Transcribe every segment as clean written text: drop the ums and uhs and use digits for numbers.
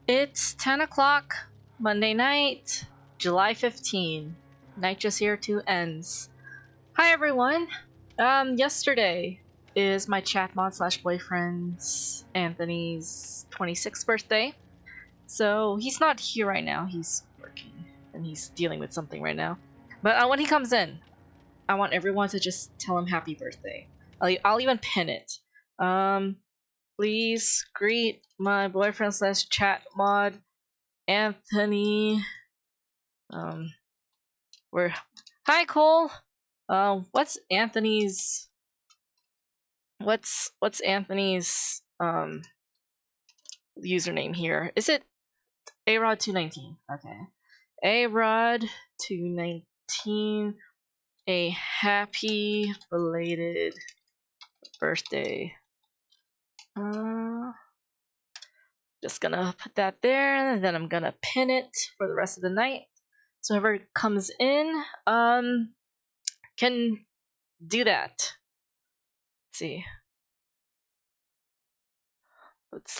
It's 10 o'clock, Monday night, July 15. Night just here to ends. Hi everyone! Yesterday is my chat mod slash boyfriend's Anthony's 26th birthday. So he's not here right now, he's working and he's dealing with something right now. But when he comes in, I want everyone to just tell him happy birthday. I'll even pin it. Please greet my boyfriend slash chat mod, Anthony. Hi Cole. What's Anthony's username here? Is it Arod219? Okay. Arod219. A happy belated birthday. Just gonna put that there, and then I'm gonna pin it for the rest of the night. So whoever comes in, can do that. Let's see.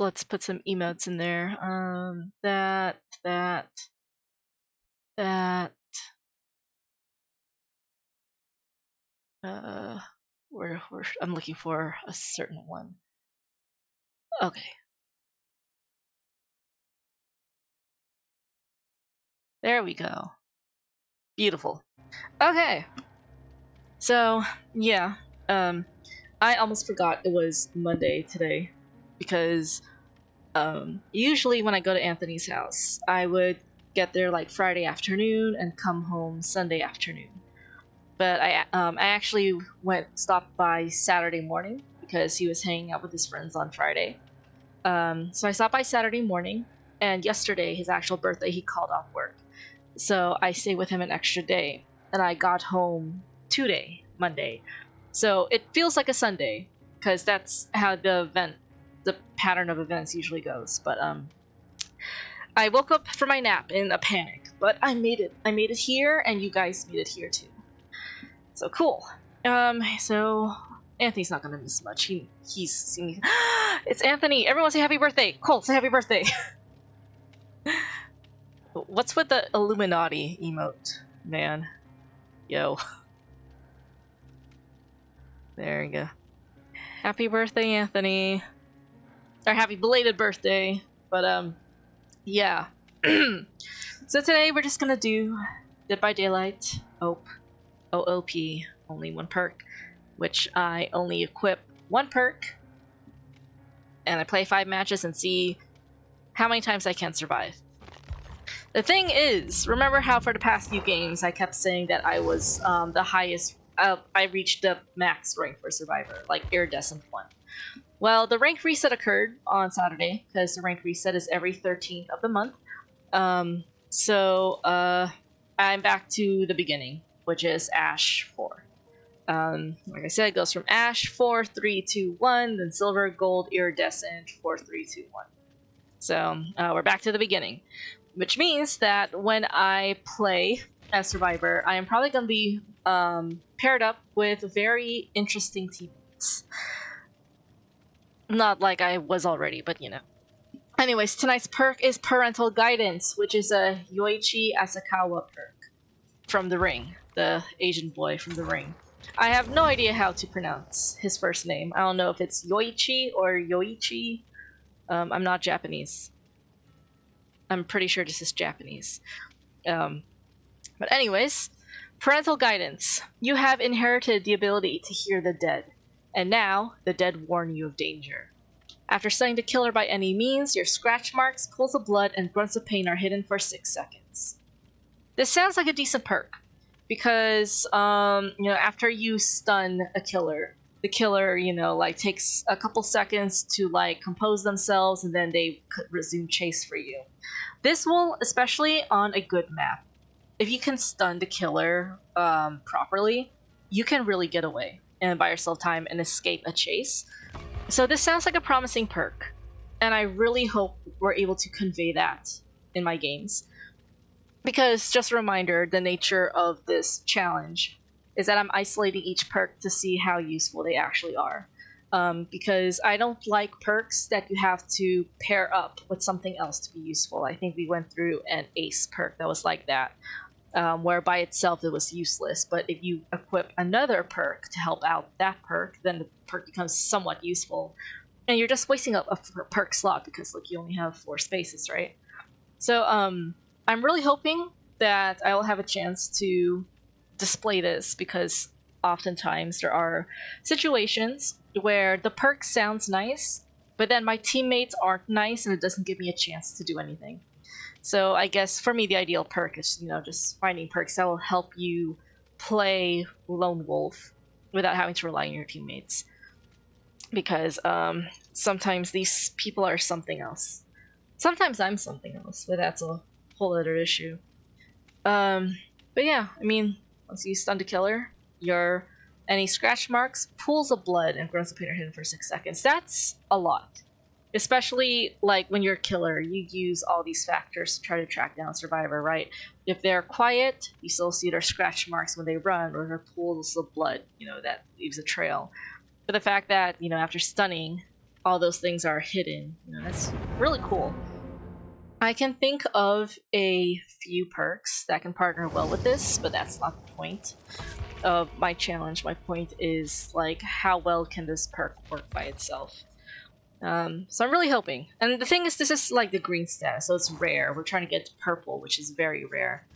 Let's put some emotes in there. That. I'm looking for a certain one. Okay. There we go. Beautiful. Okay. So, yeah. I almost forgot it was Monday today because usually when I go to Anthony's house, I would get there like Friday afternoon and come home Sunday afternoon. But I actually stopped by Saturday morning because he was hanging out with his friends on Friday. So I stopped by Saturday morning, and yesterday, his actual birthday, he called off work. So I stayed with him an extra day, and I got home today, Monday. So it feels like a Sunday, because that's how the pattern of events usually goes. But I woke up from my nap in a panic, but I made it. I made it here, and you guys made it here too. So cool. So Anthony's not gonna miss much. He's seen me. It's Anthony! Everyone say happy birthday! Cole, say happy birthday! What's with the Illuminati emote, man? Yo. There you go. Happy birthday, Anthony. Or happy belated birthday. But, yeah. So today we're just gonna do Dead by Daylight, OOP, only one perk, which I only equip one perk, and I play 5 matches and see how many times I can survive. The thing is, remember how for the past few games I kept saying that I was the highest, I reached the max rank for Survivor, like Iridescent 1. Well, the rank reset occurred on Saturday, because the rank reset is every 13th of the month. So I'm back to the beginning, which is Ash 4. Like I said, it goes from Ash 4, 3, 2, 1, then Silver, Gold, Iridescent 4, 3, 2, 1. So we're back to the beginning, which means that when I play as Survivor, I am probably going to be paired up with very interesting teammates. Not like I was already, but you know. Anyways, tonight's perk is Parental Guidance, which is a Yoichi Asakawa perk from The Ring, the Asian boy from The Ring. I have no idea how to pronounce his first name. I don't know if it's Yoichi or Yoichi. I'm not Japanese. I'm pretty sure this is Japanese. But anyways, Parental Guidance. You have inherited the ability to hear the dead, and now the dead warn you of danger. After stunning the killer by any means, your scratch marks, pools of blood, and grunts of pain are hidden for 6 seconds. This sounds like a decent perk, because after you stun a killer, the killer takes a couple seconds to compose themselves, and then they could resume chase for you. This will, especially on a good map, if you can stun the killer properly, you can really get away and buy yourself time and escape a chase. So this sounds like a promising perk, and I really hope we're able to convey that in my games. Because, just a reminder, the nature of this challenge is that I'm isolating each perk to see how useful they actually are. because I don't like perks that you have to pair up with something else to be useful. I think we went through an ace perk that was like that, where by itself it was useless, but if you equip another perk to help out that perk, then the perk becomes somewhat useful. And you're just wasting up a perk slot because like you only have 4 spaces, right? So I'm really hoping that I will have a chance to display this, because oftentimes there are situations where the perk sounds nice, but then my teammates aren't nice and it doesn't give me a chance to do anything. So I guess for me the ideal perk is, you know, just finding perks that will help you play lone wolf without having to rely on your teammates. Because sometimes these people are something else. Sometimes I'm something else, but that's a whole other issue. But yeah, I mean, once you stun the killer, your any scratch marks, pools of blood, and grunts of pain are hidden for 6 seconds. That's a lot. Especially like when you're a killer, you use all these factors to try to track down a survivor, right? If they're quiet, you still see their scratch marks when they run, or their pools of blood, you know, that leaves a trail. But the fact that, you know, after stunning, all those things are hidden, you know, that's really cool. I can think of a few perks that can partner well with this, but that's not the point of my challenge. My point is, like, how well can this perk work by itself? So I'm really hoping. And the thing is, this is like the green status, so it's rare. We're trying to get to purple, which is very rare.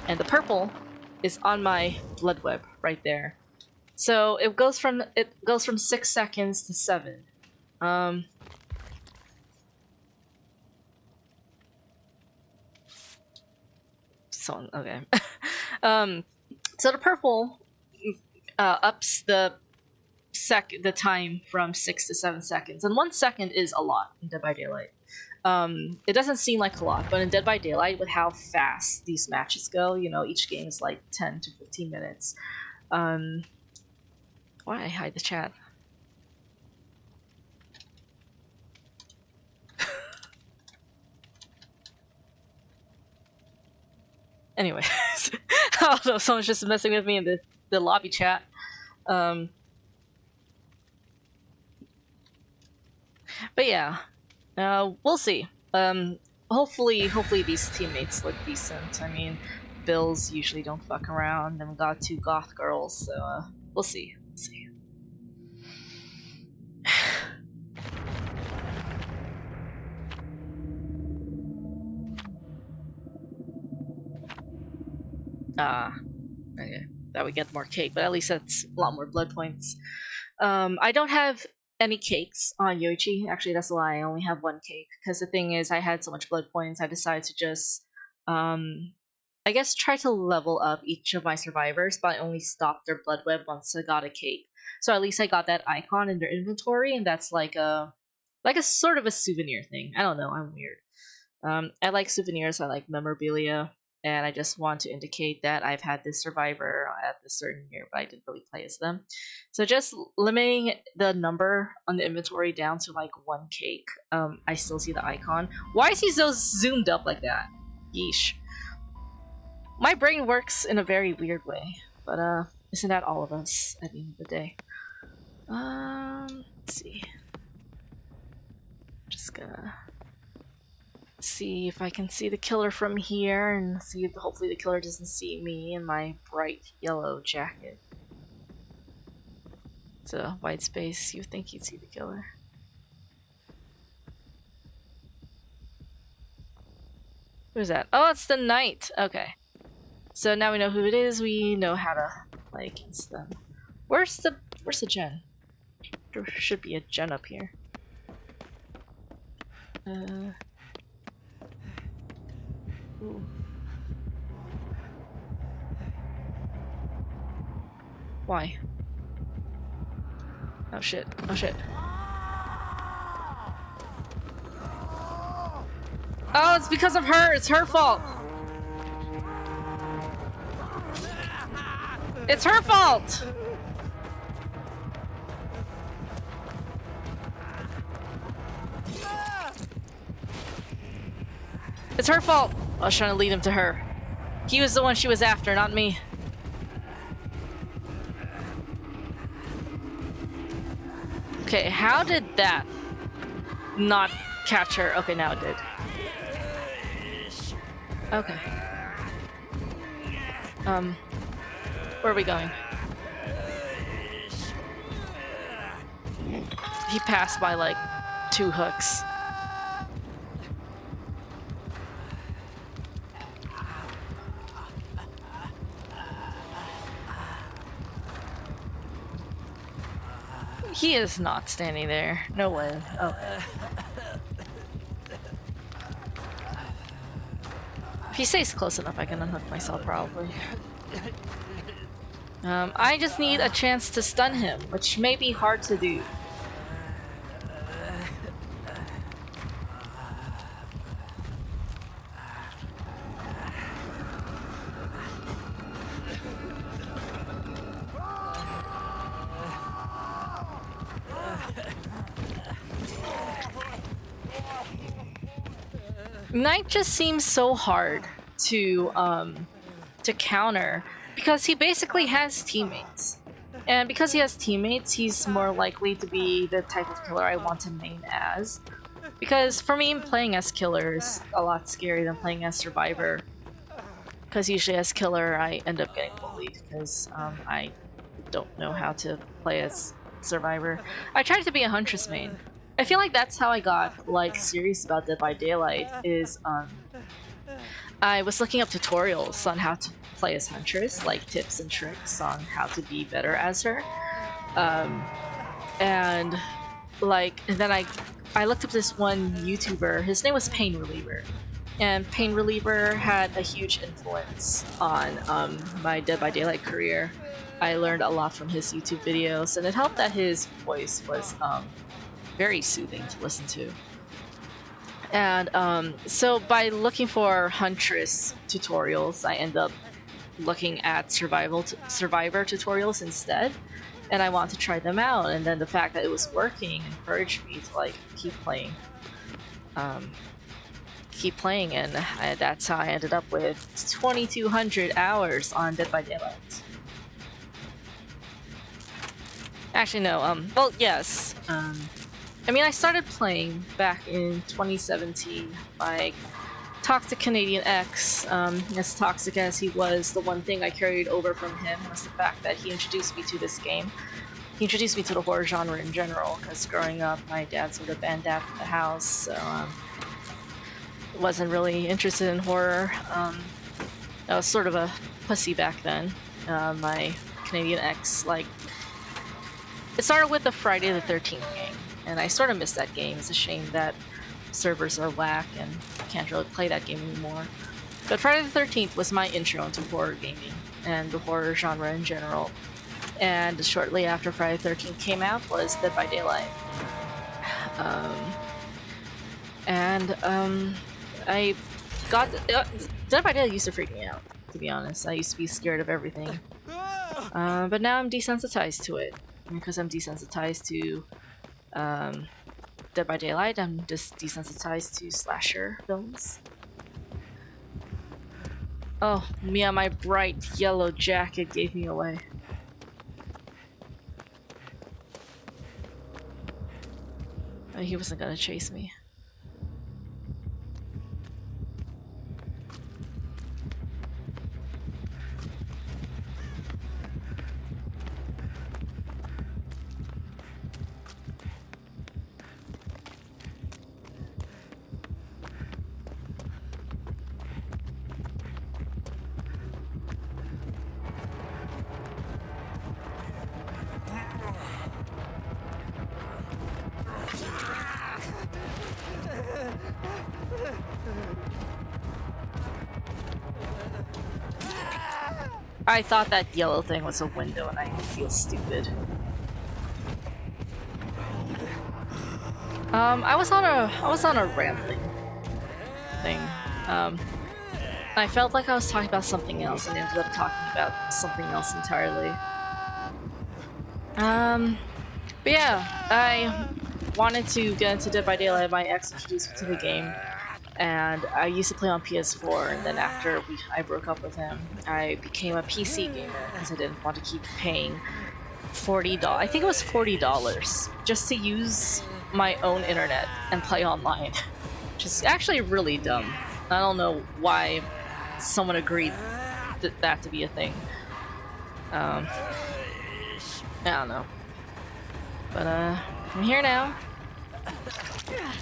And the purple is on my blood web right there. So it goes from 6 seconds to 7. So okay. So the purple ups the time from 6 to 7 seconds, and 1 second is a lot in Dead by Daylight. It doesn't seem like a lot, but in Dead by Daylight, with how fast these matches go, you know, each game is like 10 to 15 minutes. Why did I hide the chat? Anyway, I don't know, someone's just messing with me in the lobby chat. But yeah, we'll see. Hopefully these teammates look decent. I mean, Bills usually don't fuck around, and we got 2 goth girls, so we'll see. We'll see. Okay. That would get more cake, but at least that's a lot more blood points. I don't have any cakes on Yoichi. Actually, that's a lie. I only have 1 cake, because the thing is, I had so much blood points, I decided to just, I guess, try to level up each of my survivors, but I only stopped their blood web once I got a cake. So at least I got that icon in their inventory, and that's like a sort of a souvenir thing. I don't know, I'm weird. I like souvenirs, I like memorabilia, and I just want to indicate that I've had this survivor at this certain year, but I didn't really play as them. So just limiting the number on the inventory down to like 1 cake. I still see the icon. Why is he so zoomed up like that? Yeesh. My brain works in a very weird way, but isn't that all of us at the end of the day? Let's see. Just gonna see if I can see the killer from here, and see if hopefully the killer doesn't see me in my bright yellow jacket. It's a white space, you would think you'd see the killer. Who's that? Oh, it's the knight! Okay. So now we know who it is, we know how to play against them. Where's the gen? There should be a gen up here. Ooh. Why? Oh shit, oh shit. Oh, it's because of her! It's her fault! It's her fault! It's her fault! I was trying to lead him to her. He was the one she was after, not me. Okay, how did that not catch her? Okay, now it did. Okay. Where are we going? He passed by like 2 hooks. He is not standing there. No way. Okay. If he stays close enough, I can unhook myself probably. I just need a chance to stun him, which may be hard to do. Knight just seems so hard to counter because he basically has teammates. And because he has teammates, he's more likely to be the type of killer I want to main as. Because for me, playing as killer is a lot scarier than playing as survivor. Because usually as killer, I end up getting bullied because I don't know how to play as survivor. I tried to be a huntress main. I feel like that's how I got like serious about Dead by Daylight. Is I was looking up tutorials on how to play as Huntress, like tips and tricks on how to be better as her, and then I looked up this one YouTuber. His name was Pain Reliever, and Pain Reliever had a huge influence on my Dead by Daylight career. I learned a lot from his YouTube videos, and it helped that his voice was very soothing to listen to. And so by looking for Huntress tutorials, I end up looking at survivor tutorials instead, and I want to try them out. And then the fact that it was working encouraged me to like keep playing, and that's how I ended up with 2,200 hours on Dead by Daylight. Actually, no. Well, yes. I mean, I started playing back in 2017 by Toxic Canadian X. As toxic as he was, the one thing I carried over from him was the fact that he introduced me to this game. He introduced me to the horror genre in general, because growing up, my dad sort of banned that from the house, so wasn't really interested in horror. I was sort of a pussy back then. My Canadian X, like, it started with the Friday the 13th game. And I sort of miss that game. It's a shame that servers are whack and I can't really play that game anymore. But Friday the 13th was my intro into horror gaming and the horror genre in general. And shortly after Friday the 13th came out was Dead by Daylight. I got... Dead by Daylight used to freak me out, to be honest. I used to be scared of everything. But now I'm desensitized to it. Because I'm desensitized to Dead by Daylight, I'm just desensitized to slasher films. Oh, yeah, my bright yellow jacket gave me away. He wasn't gonna chase me. I thought that yellow thing was a window and I feel stupid. I was on a rambling thing. I felt like I was talking about something else and ended up talking about something else entirely. But yeah, I wanted to get into Dead by Daylight. My ex introduced me to the game, and I used to play on PS4, and then after I broke up with him, I became a PC gamer because I didn't want to keep paying $40. I think it was $40 just to use my own internet and play online, which is actually really dumb. I don't know why someone agreed that to be a thing. I don't know. But I'm here now.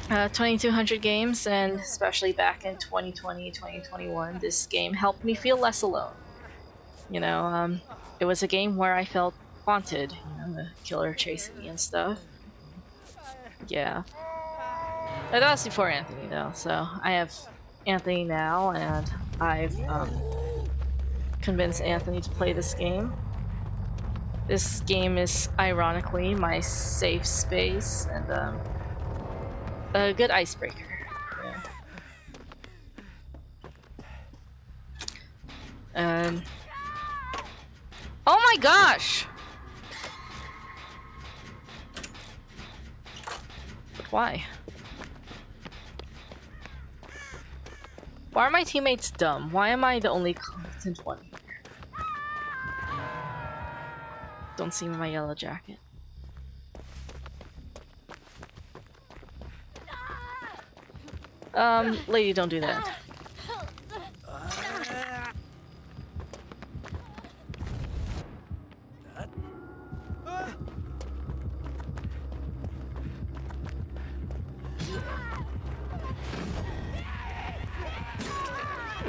2,200 games, and especially back in 2020, 2021, this game helped me feel less alone. You know, it was a game where I felt wanted, you know, the killer chasing me and stuff. Yeah. That was before Anthony, though, so I have Anthony now, and I've convinced Anthony to play this game. This game is, ironically, my safe space, and a good icebreaker. Yeah. Oh my gosh! But why? Why are my teammates dumb? Why am I the only competent one here? Don't see me in my yellow jacket. Lady, don't do that.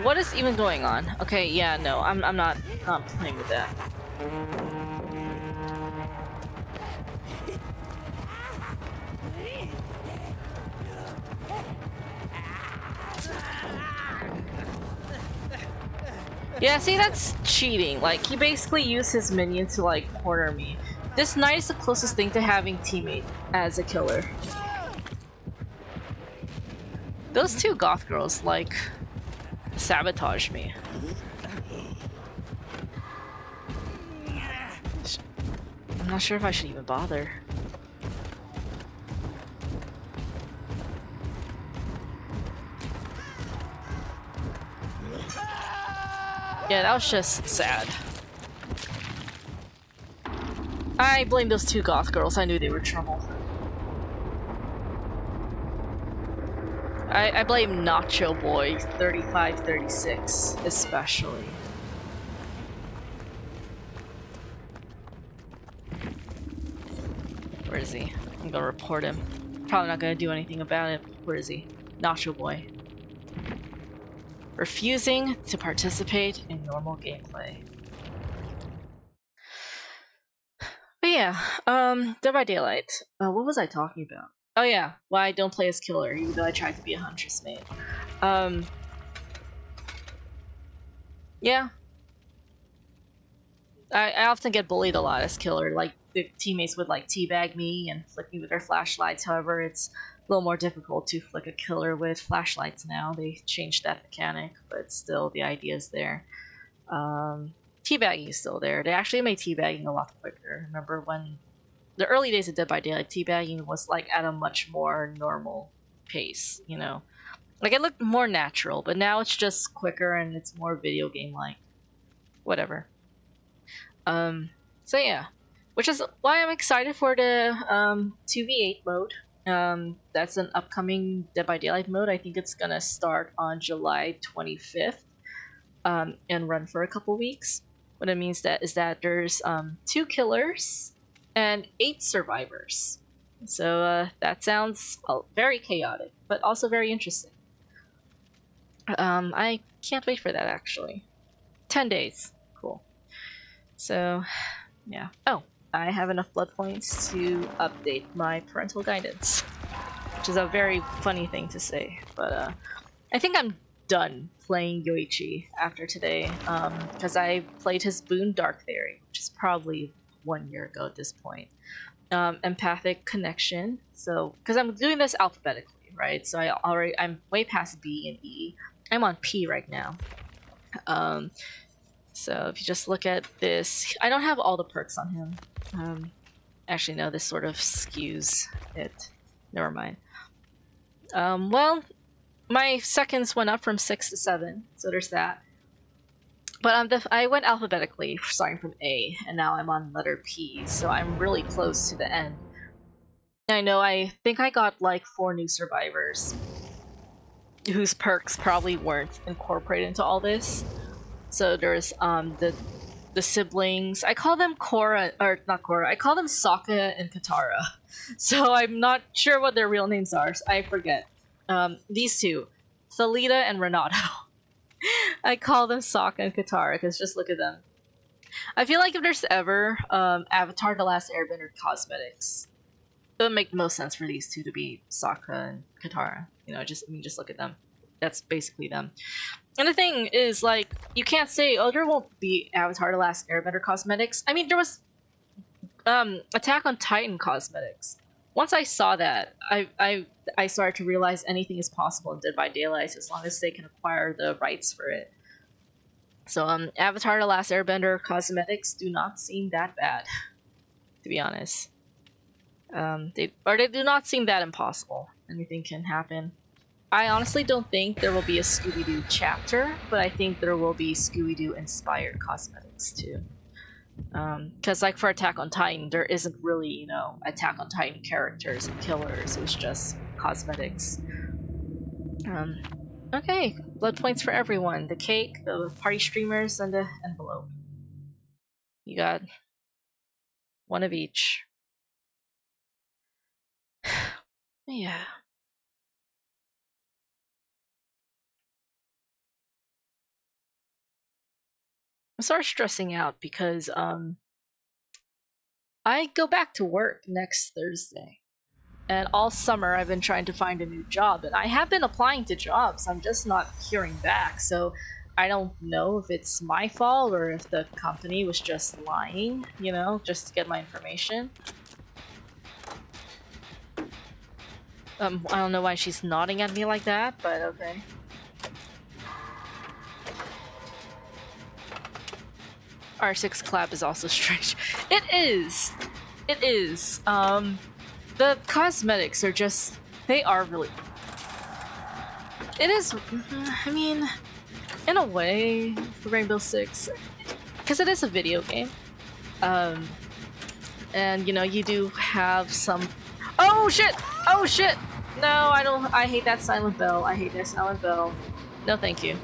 What is even going on? Okay, yeah, no, I'm not playing with that. Yeah, see, that's cheating. Like, he basically used his minion to, like, corner me. This knight is the closest thing to having teammate as a killer. Those two goth girls, like, sabotage me. I'm not sure if I should even bother. Yeah, that was just sad. I blame those two goth girls. I knew they were trouble. I blame Nacho Boy 3536 especially. Where is he? I'm gonna report him. Probably not gonna do anything about it. Where is he? Nacho Boy. Refusing to participate in normal gameplay. But yeah, Dead by Daylight. What was I talking about? Oh yeah, why I don't play as killer, even though I tried to be a huntress main. Yeah. I often get bullied a lot as killer, like the teammates would like teabag me and flick me with their flashlights. However, it's a little more difficult to flick a killer with flashlights now. They changed that mechanic, but still the idea is there. Teabagging is still there. They actually made teabagging a lot quicker. Remember when the early days of Dead by Daylight, teabagging was like at a much more normal pace, you know? Like it looked more natural, but now it's just quicker and it's more video game like. Whatever. So yeah. Which is why I'm excited for the 2v8 mode. That's an upcoming Dead by Daylight mode. I think it's gonna start on July 25th and run for a couple weeks. What it means is that there's 2 killers and 8 survivors. So that sounds very chaotic, but also very interesting. I can't wait for that actually. 10 days. Cool. So, yeah. Oh, I have enough blood points to update my parental guidance, which is a very funny thing to say, but I think I'm done playing Yoichi after today, because I played his Boon Dark Theory, which is probably 1 year ago at this point. Empathic Connection, so, because I'm doing this alphabetically, right? So I'm way past B and E. I'm on P right now. So if you just look at this, I don't have all the perks on him. Actually, no, this sort of skews it. Never mind. Well, my seconds went up from 6 to 7, so there's that. But I went alphabetically, starting from A, and now I'm on letter P, so I'm really close to the end. I think I got like 4 new survivors whose perks probably weren't incorporated into all this. So there's the siblings. I call them Korra, or not Korra. I call them Sokka and Katara. So I'm not sure what their real names are. So I forget. These two, Thalita and Renato. I call them Sokka and Katara because just look at them. I feel like if there's ever Avatar: The Last Airbender cosmetics, it would make the most sense for these two to be Sokka and Katara. You know, just look at them. That's basically them. And the thing is, like, you can't say, oh, there won't be Avatar: The Last Airbender cosmetics. I mean, there was Attack on Titan cosmetics. Once I saw that, I started to realize anything is possible in Dead by Daylight as long as they can acquire the rights for it. So Avatar: The Last Airbender cosmetics do not seem that bad, to be honest. They do not seem that impossible. Anything can happen. I honestly don't think there will be a Scooby-Doo chapter, but I think there will be Scooby-Doo inspired cosmetics too. Because like for Attack on Titan, there isn't really, you know, Attack on Titan characters and killers. It was just cosmetics. Okay, blood points for everyone. The cake, the party streamers, and the envelope. You got one of each. Yeah. I'm sort of stressing out because I go back to work next Thursday. And all summer I've been trying to find a new job, and I have been applying to jobs. I'm just not hearing back. So I don't know if it's my fault or if the company was just lying, you know, just to get my information. I don't know why she's nodding at me like that, but okay. R6 clap is also strange. It is! It is. The cosmetics are just... They are really... It is... I mean... In a way, for Rainbow Six, because it is a video game. And, you know, you do have some... Oh, shit! Oh, shit! No, I don't... I hate that silent bell. I hate that silent bell. No, thank you.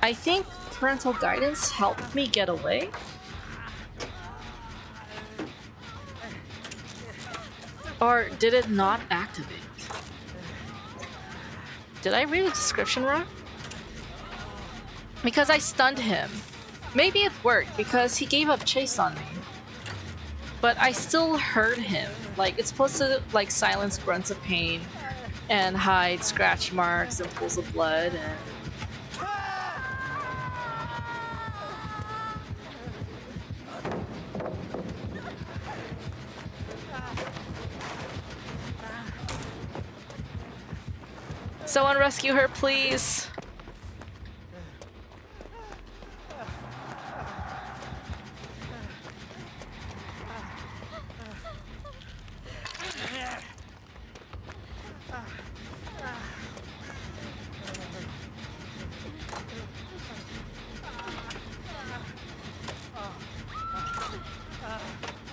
I think parental guidance helped me get away. Or did it not activate? Did I read the description wrong? Because I stunned him. Maybe it worked because he gave up chase on me. But I still heard him. Like, it's supposed to like silence grunts of pain and hide scratch marks and pools of blood and... Someone rescue her, please!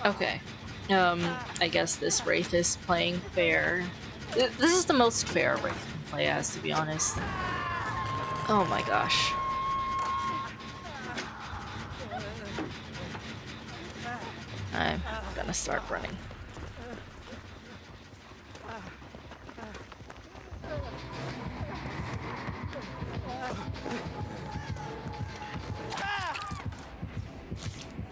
Okay. I guess this Wraith is playing fair. This is the most fair Wraith can play as, to be honest. Oh my gosh. I'm gonna start running.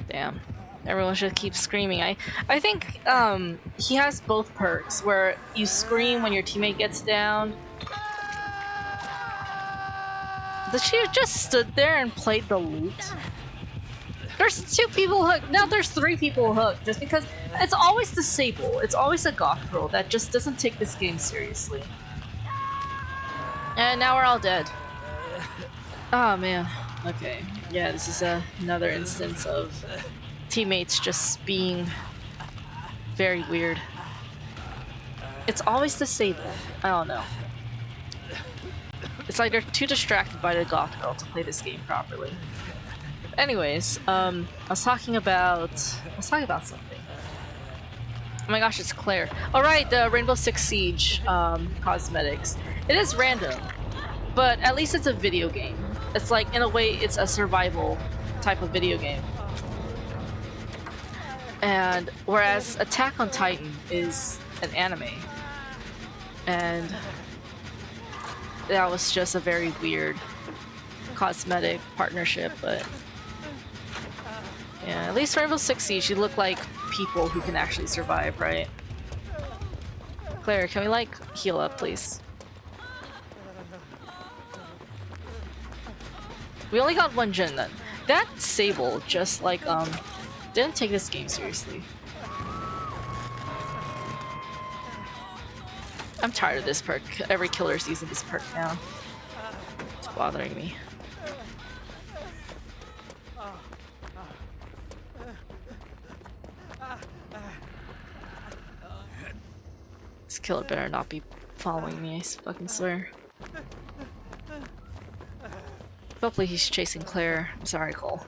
Damn. Everyone should keep screaming. I think he has both perks where you scream when your teammate gets down. Did she just stood there and played the lute? There's 2 people hooked. Now there's 3 people hooked just because it's always the Sable. It's always a goth girl that just doesn't take this game seriously. And now we're all dead. Oh man. Okay. Yeah, this is another instance of teammates just being very weird. It's always the Sable. I don't know. It's like they're too distracted by the goth girl to play this game properly. Anyways, I was talking about something. Oh my gosh, it's Claire. Alright, the Rainbow Six Siege cosmetics. It is random, but at least it's a video game. It's like, in a way, it's a survival type of video game. And whereas Attack on Titan is an anime, and that was just a very weird cosmetic partnership, but yeah, at least Rainbow Six Siege, you look like people who can actually survive, right? Claire, can we like heal up, please? We only got one gen then. That Sable just like didn't take this game seriously. I'm tired of this perk. Every killer season this perk now. It's bothering me. This killer better not be following me, I fucking swear. Hopefully he's chasing Claire. I'm sorry, Cole.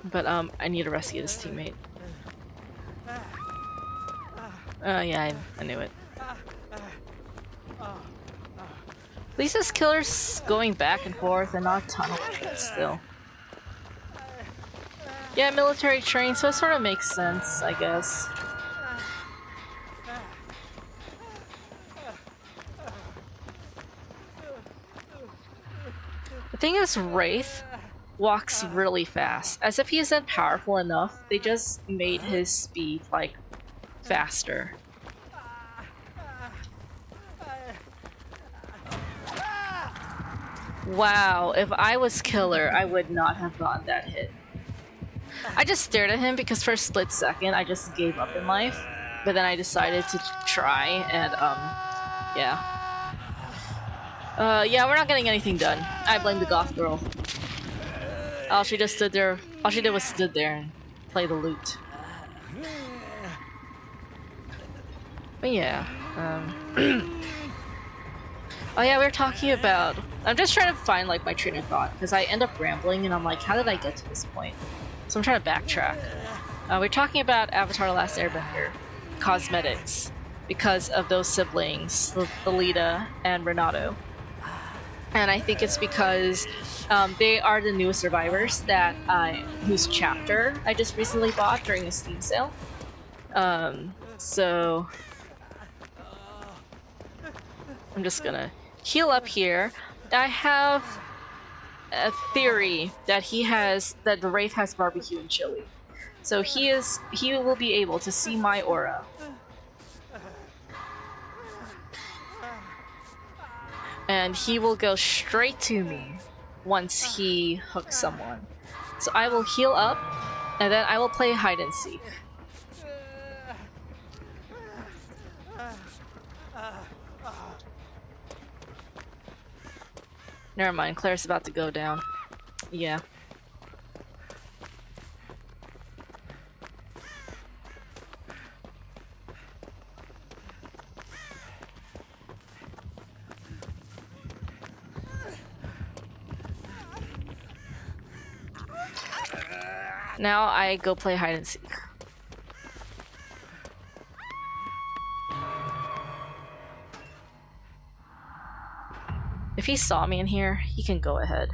But I need to rescue this teammate. Yeah, I knew it. At least this killer's going back and forth and not tunneling it still. Yeah, military trained, so it sort of makes sense, I guess. The thing is, Wraith walks really fast. As if he isn't powerful enough, they just made his speed, like, faster. Wow, if I was killer, I would not have gotten that hit. I just stared at him because for a split second I just gave up in life, but then I decided to try and yeah. Yeah, we're not getting anything done. I blame the goth girl. All she just stood there, all she did was stood there and play the lute. But yeah, oh yeah, we were talking about... I'm just trying to find like my train of thought, because I end up rambling and I'm like, how did I get to this point? So I'm trying to backtrack. We're talking about Avatar: The Last Airbender cosmetics because of those siblings, Lolita and Renato. And I think it's because they are the newest survivors that whose chapter I just recently bought during a Steam sale. So I'm just gonna heal up here. I have a theory that that the Wraith has barbecue and chili. So he will be able to see my aura. And he will go straight to me once he hooks someone. So I will heal up, and then I will play hide and seek. Never mind, Claire's about to go down. Yeah. Now I go play hide and seek. If he saw me in here, he can go ahead.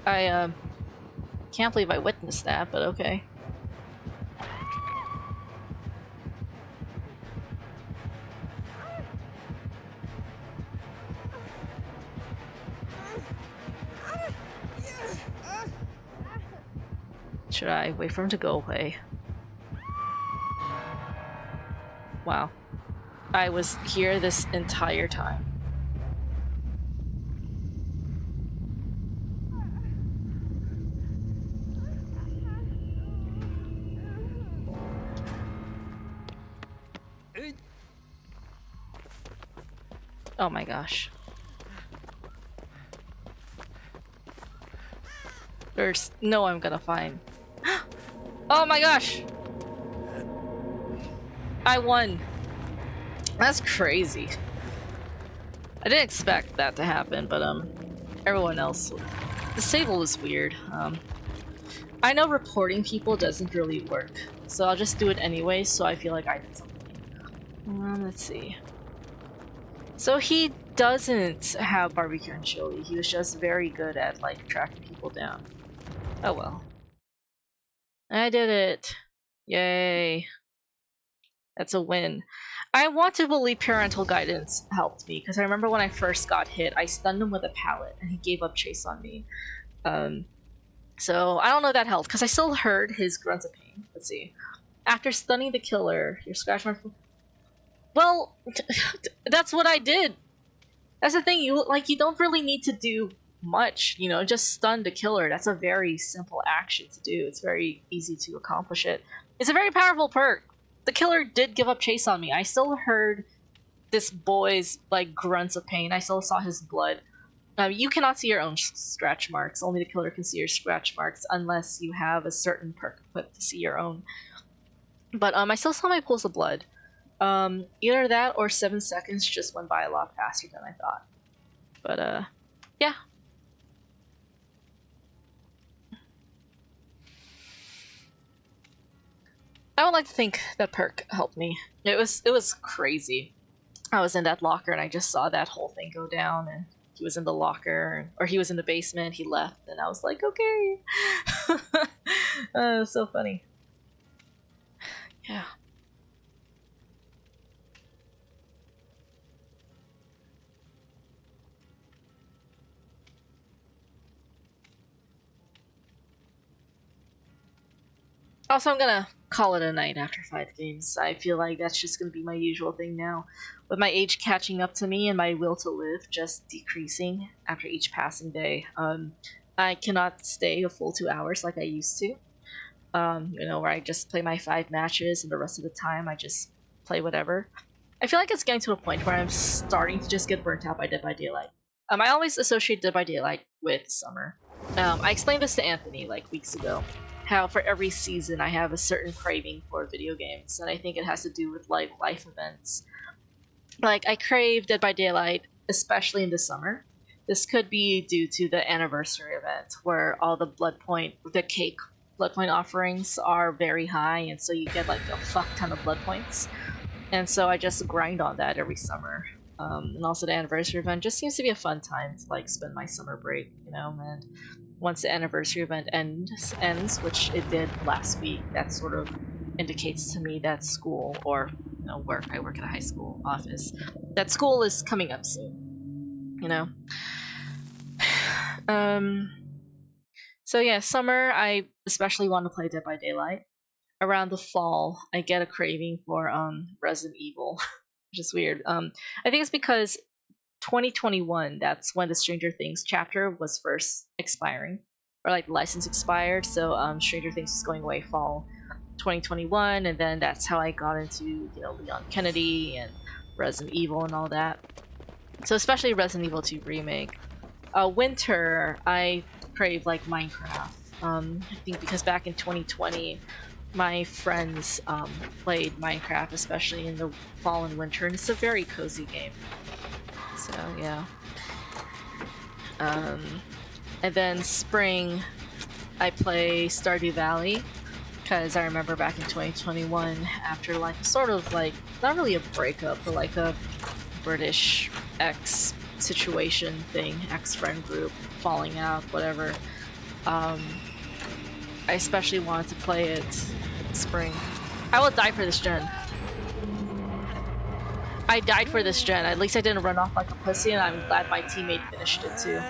I can't believe I witnessed that, but okay. Should I wait for him to go away? Wow. I was here this entire time. Oh my gosh. There's no I'm gonna find. Oh my gosh! I won! That's crazy. I didn't expect that to happen, but everyone else... The sable was weird. I know reporting people doesn't really work, so I'll just do it anyway, so I feel like I did something. Let's see. So he doesn't have barbecue and chili, he was just very good at, like, tracking people down. Oh well. I did it! Yay. That's a win. I want to believe parental guidance helped me, because I remember when I first got hit, I stunned him with a pallet, and he gave up chase on me. So I don't know if that helped, because I still heard his grunts of pain. Let's see. After stunning the killer, your scratch mark... Well, that's what I did! That's the thing, you don't really need to do much, you know, just stun the killer. That's a very simple action to do. It's very easy to accomplish it. It's a very powerful perk. The killer did give up chase on me. I still heard this boy's, like, grunts of pain. I still saw his blood. You cannot see your own scratch marks. Only the killer can see your scratch marks unless you have a certain perk equipped to see your own. But I still saw my pools of blood. Either that or 7 seconds just went by a lot faster than I thought. But yeah. I would like to think that perk helped me. It was crazy. I was in that locker and I just saw that whole thing go down, and he was in the locker, or he was in the basement, he left, and I was like, okay. It was so funny. Yeah. Also, I'm gonna call it a night after 5 games. I feel like that's just gonna be my usual thing now. With my age catching up to me and my will to live just decreasing after each passing day, I cannot stay a full 2 hours like I used to. You know, where I just play my 5 matches and the rest of the time I just play whatever. I feel like it's getting to a point where I'm starting to just get burnt out by Dead by Daylight. I always associate Dead by Daylight with summer. I explained this to Anthony like weeks ago. How for every season I have a certain craving for video games, and I think it has to do with like life events. Like, I crave Dead by Daylight, especially in the summer. This could be due to the anniversary event, where all the cake blood point offerings are very high, and so you get like a fuck ton of blood points. And so I just grind on that every summer. And also the anniversary event just seems to be a fun time to like spend my summer break, you know, and once the anniversary event ends, which it did last week, that sort of indicates to me that school, or you know, work, I work at a high school office, that school is coming up soon, you know. So yeah, summer I especially want to play Dead by Daylight. Around the fall, I get a craving for Resident Evil, which is weird. I think it's because 2021, that's when the Stranger Things chapter was first expiring, or like the license expired, so Stranger Things is going away fall 2021, and then that's how I got into, you know, Leon Kennedy and Resident Evil and all that. So especially Resident Evil 2 Remake. Winter, I crave like Minecraft. I think because back in 2020, my friends played Minecraft, especially in the fall and winter, and it's a very cozy game. So yeah. And then spring, I play Stardew Valley, because I remember back in 2021, after like sort of like, not really a breakup, but like a British ex situation thing, ex-friend group, falling out, whatever. I especially wanted to play it spring. I will die for this gen. I died for this gen. At least I didn't run off like a pussy, and I'm glad my teammate finished it too.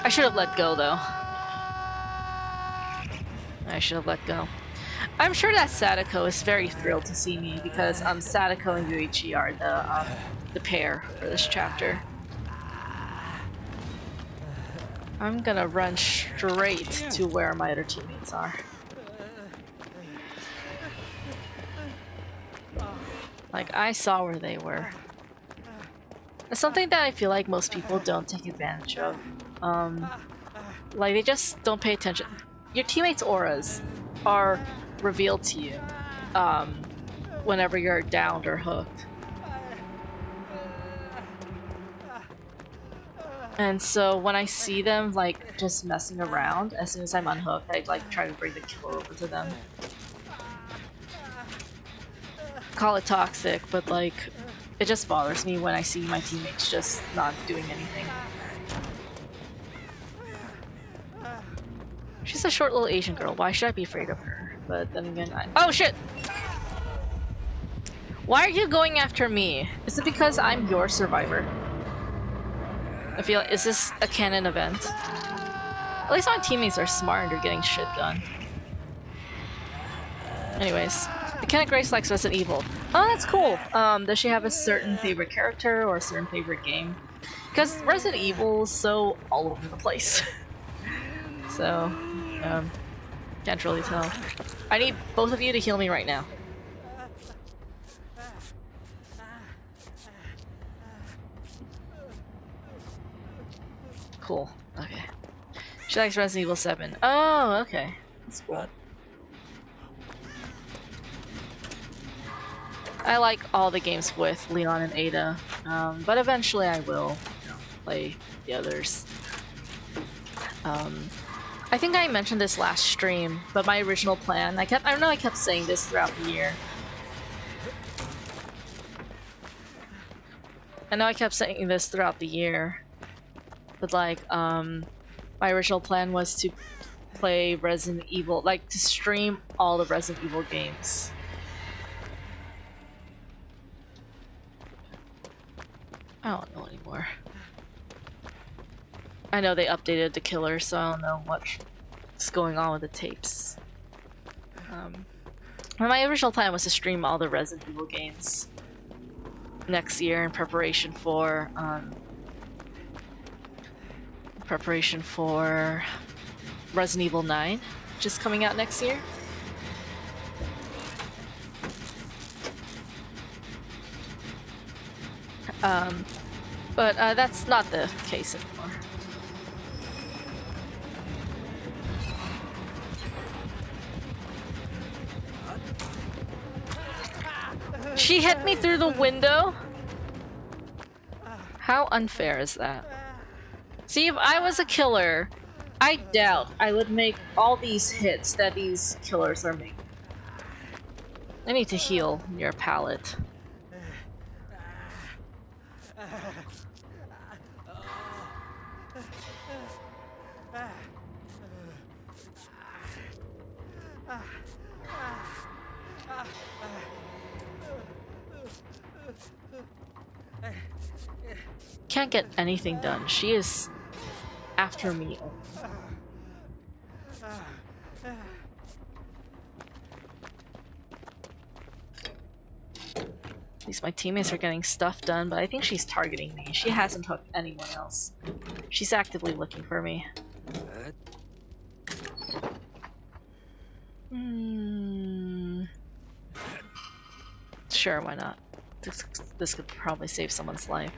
I should have let go though. I should have let go. I'm sure that Sadako is very thrilled to see me because Sadako and Yuichi are the pair for this chapter. I'm gonna run straight to where my other teammates are. Like, I saw where they were. It's something that I feel like most people don't take advantage of. Like, they just don't pay attention. Your teammates' auras are revealed to you whenever you're downed or hooked. And so when I see them like just messing around, as soon as I'm unhooked, I like try to bring the killer over to them. Call it toxic, but like it just bothers me when I see my teammates just not doing anything. She's a short little Asian girl. Why should I be afraid of her? But then again, oh shit! Why are you going after me? Is it because I'm your survivor? I feel like, is this a canon event? At least my teammates are smart and they're getting shit done. Anyways, McKenna Grace likes Resident Evil. Oh, that's cool. Does she have a certain favorite character or a certain favorite game? Because Resident Evil is so all over the place. So, can't really tell. I need both of you to heal me right now. Cool. Okay. She likes Resident Evil 7. Oh, okay. That's cool. I like all the games with Leon and Ada, but eventually I will, play the others. I think I mentioned this last stream, but my original plan, I kept saying this throughout the year. I know I kept saying this throughout the year, but like, my original plan was to play Resident Evil, like to stream all the Resident Evil games. I don't know anymore. I know they updated the killer, so I don't know what's going on with the tapes. My original plan was to stream all the Resident Evil games next year in preparation for Resident Evil 9, which is coming out next year. But that's not the case anymore. She hit me through the window? How unfair is that? See, if I was a killer, I doubt I would make all these hits that these killers are making. I need to heal near pallet. Can't get anything done. She is after me. At least my teammates are getting stuff done, but I think she's targeting me. She hasn't hooked anyone else. She's actively looking for me. Sure, why not? This could probably save someone's life.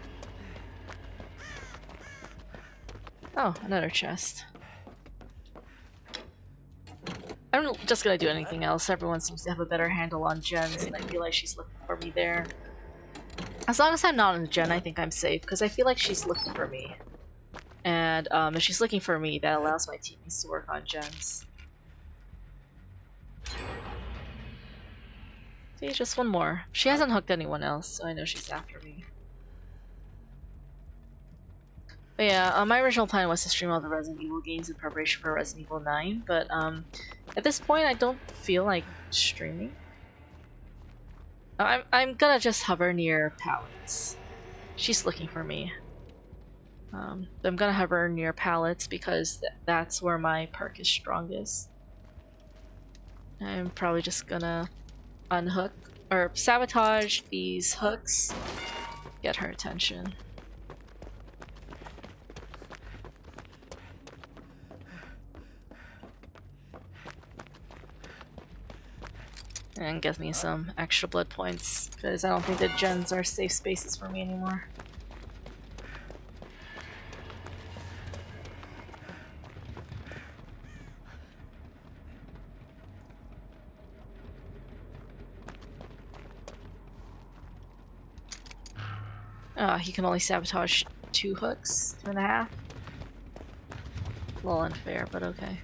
Oh, another chest. I'm just gonna do anything else. Everyone seems to have a better handle on gens, and I feel like she's looking for me there. As long as I'm not on the gen, I think I'm safe, because I feel like she's looking for me. And if she's looking for me, that allows my teammates to work on gens. See, just one more. She hasn't hooked anyone else, so I know she's after me. But yeah, my original plan was to stream all the Resident Evil games in preparation for Resident Evil 9, but at this point I don't feel like streaming. I'm gonna just hover near pallets. She's looking for me. I'm gonna hover near pallets because that's where my perk is strongest. I'm probably just gonna unhook or sabotage these hooks, get her attention. And get me some extra blood points, because I don't think the gens are safe spaces for me anymore. He can only sabotage 2 hooks, 2.5. A little unfair, but okay.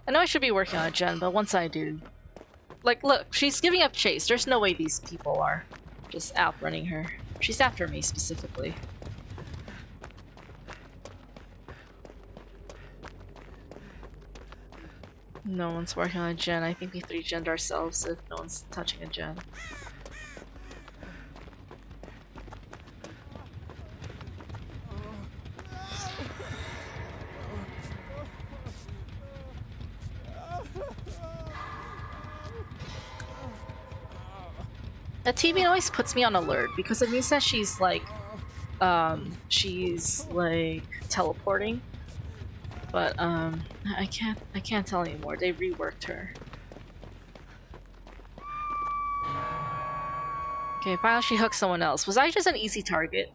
I know I should be working on a gen, but once I do... Like, look, she's giving up chase. There's no way these people are just outrunning her. She's after me, specifically. No one's working on a gen. I think we 3-gened ourselves if no one's touching a gen. The TV always puts me on alert because it means that she's like teleporting. But I can't tell anymore. They reworked her. Okay, finally she hooked someone else. Was I just an easy target?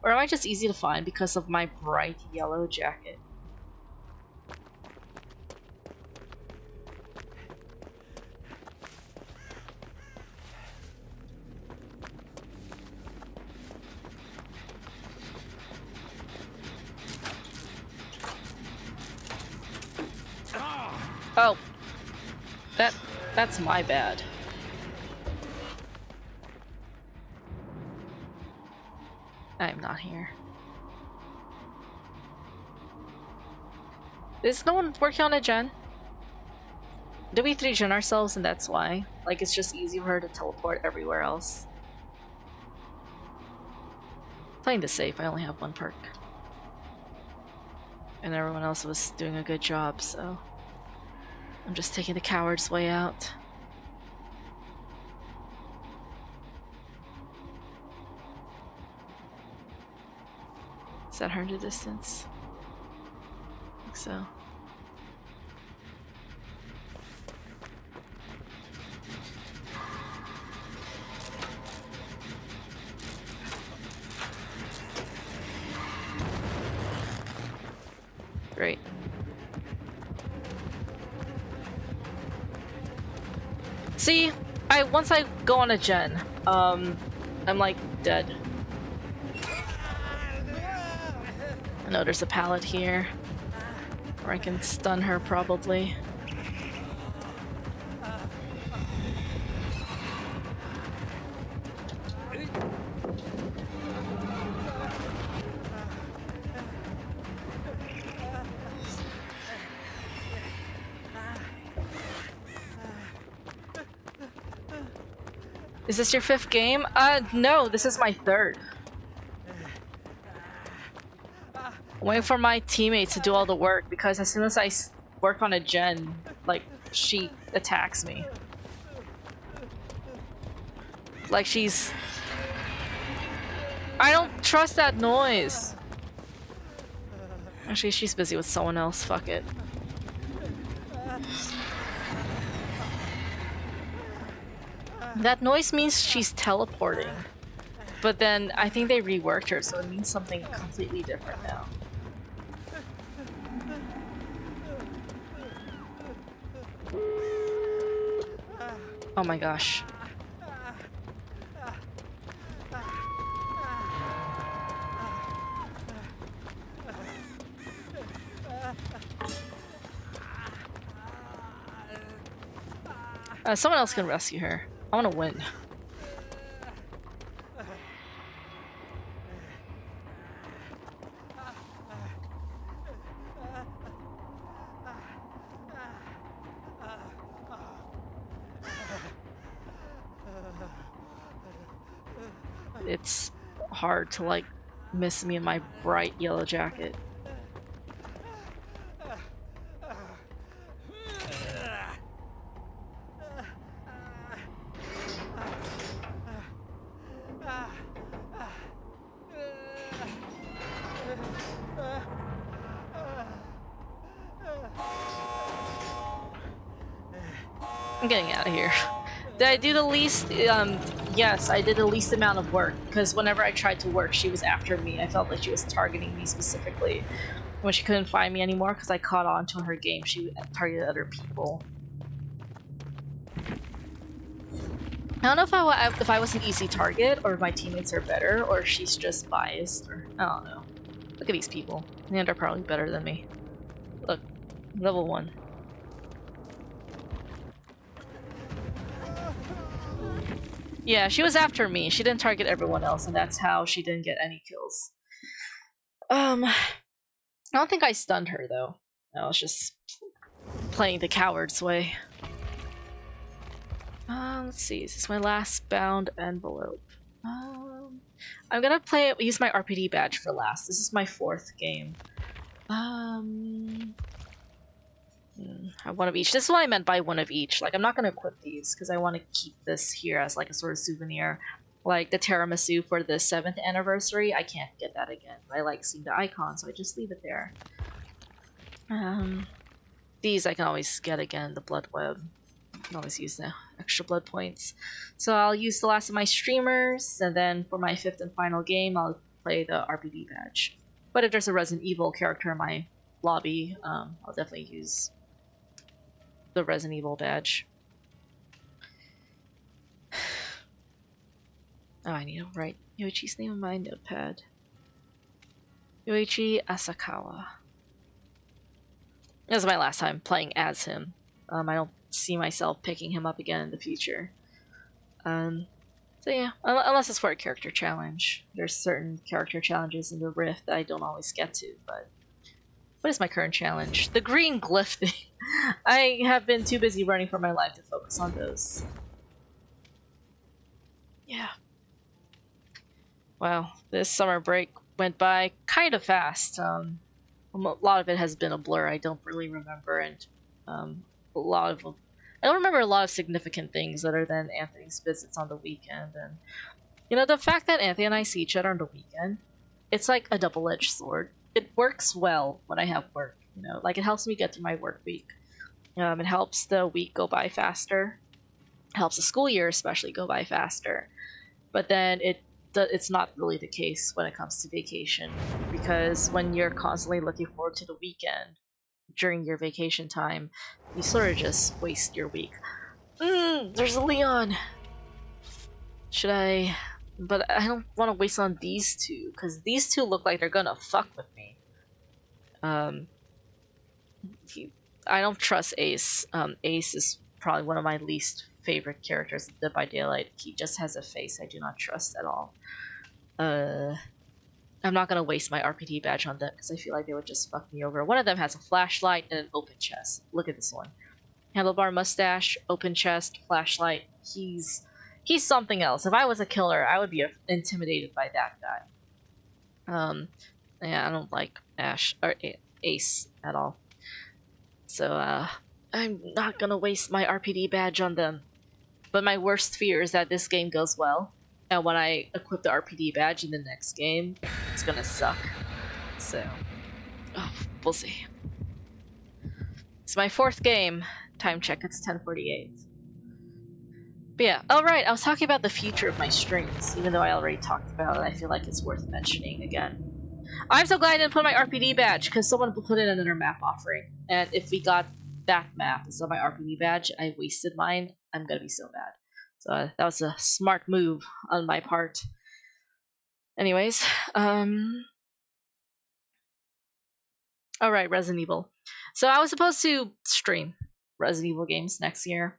Or am I just easy to find because of my bright yellow jacket? Oh. That's my bad. I'm not here. Is no one working on a gen? Did we 3-gen ourselves and that's why? Like, it's just easy for her to teleport everywhere else. Playing this safe, I only have 1 perk. And everyone else was doing a good job, so... I'm just taking the coward's way out. Is that her in the distance? I think so. Great. See, once I go on a gen, I'm like dead. I know there's a pallet here, where I can stun her probably. Is this your 5th game? No, this is my 3rd. I'm waiting for my teammates to do all the work because as soon as I work on a gen, like, she attacks me. Like she's... I don't trust that noise! Actually, she's busy with someone else, fuck it. That noise means she's teleporting. But then I think they reworked her, so it means something completely different now. Oh my gosh. Someone else can rescue her. I want to win. It's hard to like miss me in my bright yellow jacket. I'm getting out of here. Did I do the least? Yes, I did the least amount of work, because whenever I tried to work, she was after me. I felt like she was targeting me specifically. When she couldn't find me anymore, because I caught on to her game, she targeted other people. I don't know if I was an easy target, or if my teammates are better, or if she's just biased, or I don't know. Look at these people. And they're probably better than me. Look, level 1. Yeah, she was after me. She didn't target everyone else, and that's how she didn't get any kills. I don't think I stunned her, though. I was just playing the coward's way. Let's see. Is this my last bound envelope? I'm gonna use my RPD badge for last. This is my 4th game. One of each. This is what I meant by one of each. Like, I'm not gonna equip these because I want to keep this here as like a sort of souvenir. Like the tiramisu for the 7th anniversary, I can't get that again. I like seeing the icon, so I just leave it there. These I can always get again. The blood web. I can always use the extra blood points. So I'll use the last of my streamers, and then for my 5th and final game, I'll play the RPD badge. But if there's a Resident Evil character in my lobby, I'll definitely use the Resident Evil badge. Oh, I need to write Yoichi's name on my notepad. Yoichi Asakawa. This is my last time playing as him. I don't see myself picking him up again in the future. So yeah, unless it's for a character challenge. There's certain character challenges in the Rift that I don't always get to, but... What is my current challenge? The green glyph thing. I have been too busy running for my life to focus on those. Yeah. Wow, this summer break went by kind of fast. A lot of it has been a blur. I don't really remember, and I don't remember a lot of significant things other than Anthony's visits on the weekend. And you know, the fact that Anthony and I see each other on the weekend, it's like a double-edged sword. It works well when I have work. You know, like it helps me get through my work week. It helps the week go by faster. It helps the school year especially go by faster. But then it's not really the case when it comes to vacation, because when you're constantly looking forward to the weekend during your vacation time, you sort of just waste your week. There's a Leon. Should I? But I don't want to waste on these two, because these two look like they're gonna fuck with me. I don't trust Ace. Ace is probably one of my least favorite characters in Dead by Daylight. He just has a face I do not trust at all. I'm not gonna waste my RPD badge on them because I feel like they would just fuck me over. One of them has a flashlight and an open chest. Look at this one. Handlebar mustache, open chest, flashlight. He's something else. If I was a killer, I would be intimidated by that guy. Yeah, I don't like Ash or Ace at all. So I'm not gonna waste my RPD badge on them. But my worst fear is that this game goes well, and when I equip the RPD badge in the next game, it's gonna suck. So, we'll see. It's my 4th game. Time check, it's 10:48. But yeah, alright, I was talking about the future of my streams, even though I already talked about it. I feel like it's worth mentioning again. I'm so glad I didn't put my RPD badge, because someone put it in another map offering. And if we got that map instead of my RPD badge, I wasted mine, I'm gonna be so mad. So that was a smart move on my part. Anyways, alright, Resident Evil. So I was supposed to stream Resident Evil games next year,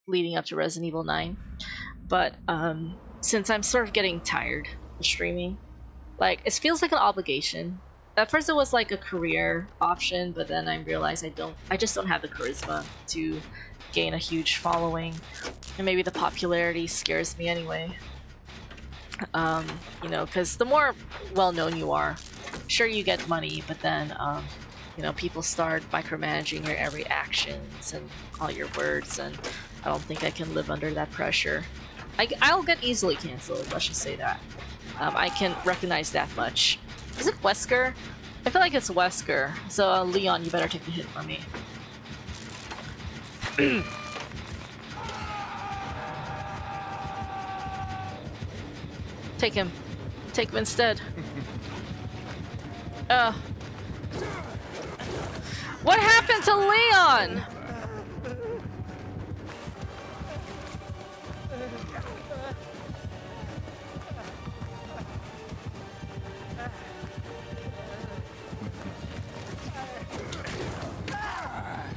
leading up to Resident Evil 9. But since I'm sort of getting tired of streaming, like, it feels like an obligation. At first it was like a career option, but then I realized I just don't have the charisma to gain a huge following, and maybe the popularity scares me anyway. You know, because the more well-known you are, sure, you get money, but then you know, people start micromanaging your every actions and all your words, and I don't think I can live under that pressure. I'll get easily cancelled, let's just say that. I can recognize that much. Is it Wesker? I feel like it's Wesker. So Leon, you better take the hit for me. Take him. Take him instead. What happened to Leon?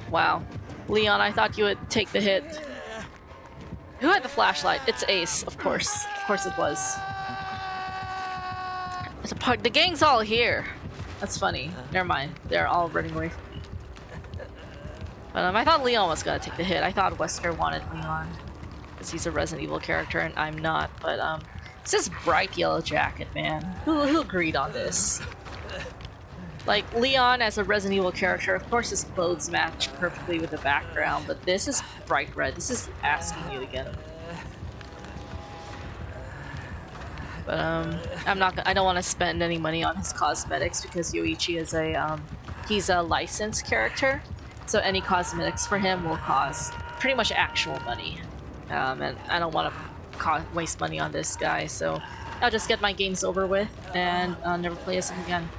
Wow. Leon, I thought you would take the hit. Who had the flashlight? It's Ace, of course. Of course it was. The gang's all here. That's funny. Never mind. They're all running away from me. But I thought Leon was gonna take the hit. I thought Wesker wanted Leon. Because he's a Resident Evil character and I'm not. But it's this bright yellow jacket, man. Who agreed on this? Like, Leon as a Resident Evil character, of course his clothes match perfectly with the background, but this is bright red. This is asking you to get him. But, I don't want to spend any money on his cosmetics because Yoichi is he's a licensed character, so any cosmetics for him will cost pretty much actual money. And I don't want to waste money on this guy, so I'll just get my games over with and never play as him again.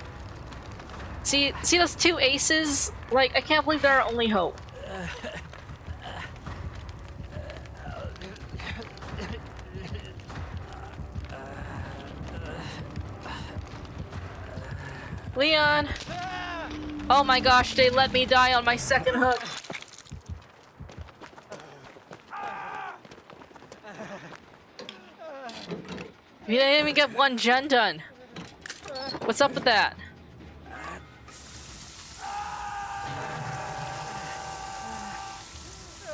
See those two aces? Like, I can't believe they're our only hope. Leon! Oh my gosh, they let me die on my second hook. You didn't even get one gen done. What's up with that?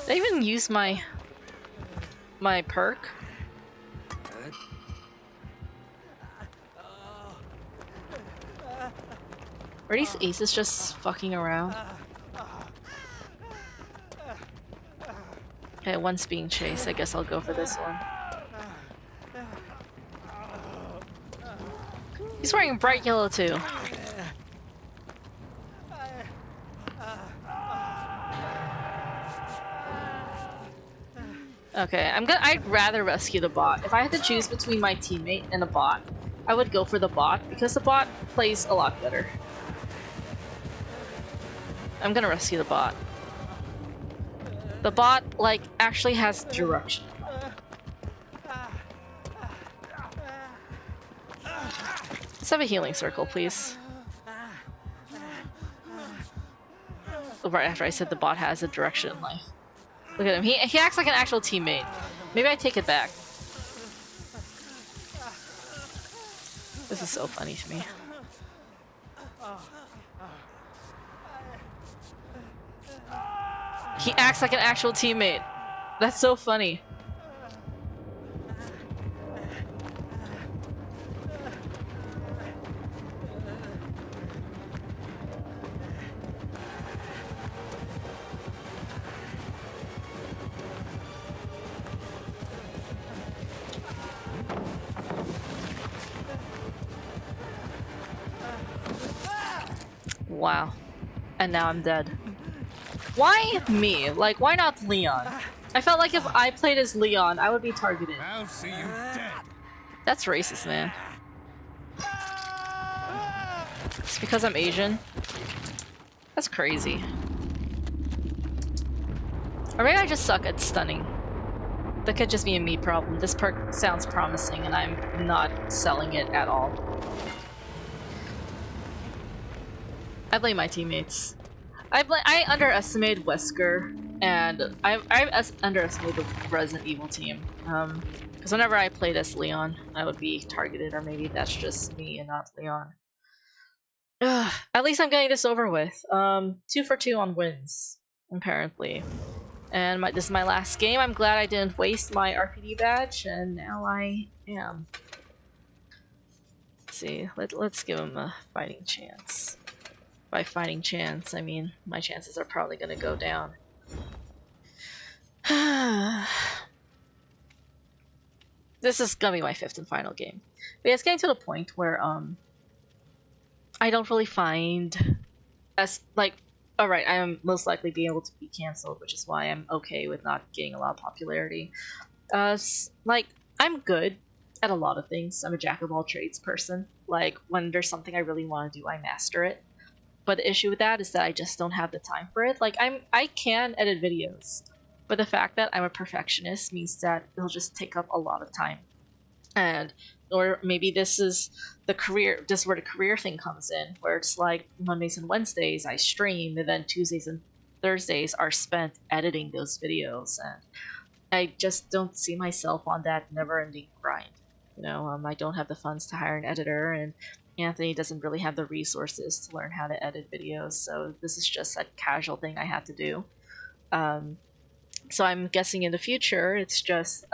Did I even use my perk? Are these aces just fucking around? Okay, one's being chased. I guess I'll go for this one. He's wearing bright yellow too. Okay, I'd rather rescue the bot. If I had to choose between my teammate and a bot, I would go for the bot because the bot plays a lot better. I'm gonna rescue the bot. The bot, like, actually has direction. Let's have a healing circle, please. Right after I said the bot has a direction in life. Look at him. He acts like an actual teammate. Maybe I take it back. This is so funny to me. He acts like an actual teammate. That's so funny. Wow. And now I'm dead. Why me? Like, why not Leon? I felt like if I played as Leon, I would be targeted. I'll see you dead. That's racist, man. It's because I'm Asian? That's crazy. Or maybe I just suck at stunning. That could just be a me problem. This perk sounds promising and I'm not selling it at all. I blame my teammates. I underestimated Wesker, and I underestimated the Resident Evil team. Because whenever I played as Leon, I would be targeted, or maybe that's just me and not Leon. At least I'm getting this over with. 2 for 2 on wins, apparently. And this is my last game. I'm glad I didn't waste my RPD badge, and now I am. Let's see, let's give him a fighting chance. By fighting chance, I mean my chances are probably gonna go down. This is gonna be my 5th and final game. But yeah, it's getting to the point where I don't really find as like, alright, I am most likely be able to be cancelled, which is why I'm okay with not getting a lot of popularity. Like, I'm good at a lot of things. I'm a jack of all trades person. Like, when there's something I really want to do, I master it. But the issue with that is that I just don't have the time for it. Like, I can edit videos, but the fact that I'm a perfectionist means that it'll just take up a lot of time. And or maybe this is where the career thing comes in, where it's like Mondays and Wednesdays I stream, and then Tuesdays and Thursdays are spent editing those videos, and I just don't see myself on that never-ending grind. I don't have the funds to hire an editor, and Anthony doesn't really have the resources to learn how to edit videos, so this is just a casual thing I have to do. So I'm guessing in the future, it's just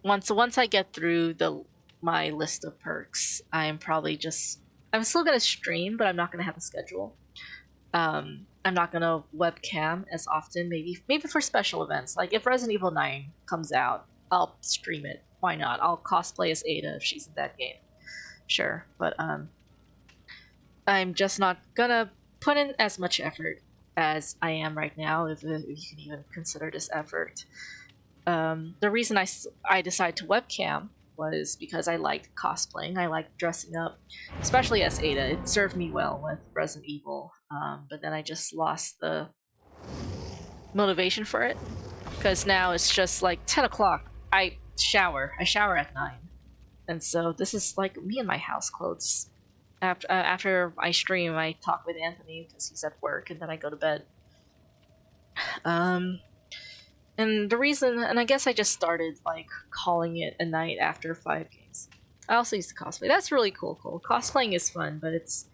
once I get through my list of perks, I'm still gonna stream, but I'm not gonna have a schedule. I'm not gonna webcam as often. Maybe for special events, like if Resident Evil 9 comes out, I'll stream it. Why not? I'll cosplay as Ada if she's in that game. Sure, but I'm just not gonna put in as much effort as I am right now, if you can even consider this effort. The reason I decided to webcam was because I liked cosplaying. I liked dressing up, especially as Ada. It served me well with Resident Evil, but then I just lost the motivation for it, because now it's just like 10 o'clock. I shower at 9, and so this is like me in my house clothes. After I stream, I talk with Anthony because he's at work, and then I go to bed. And the reason, and I guess I just started like calling it a night after 5 games. I also used to cosplay. That's really cool. Cosplaying is fun, but it's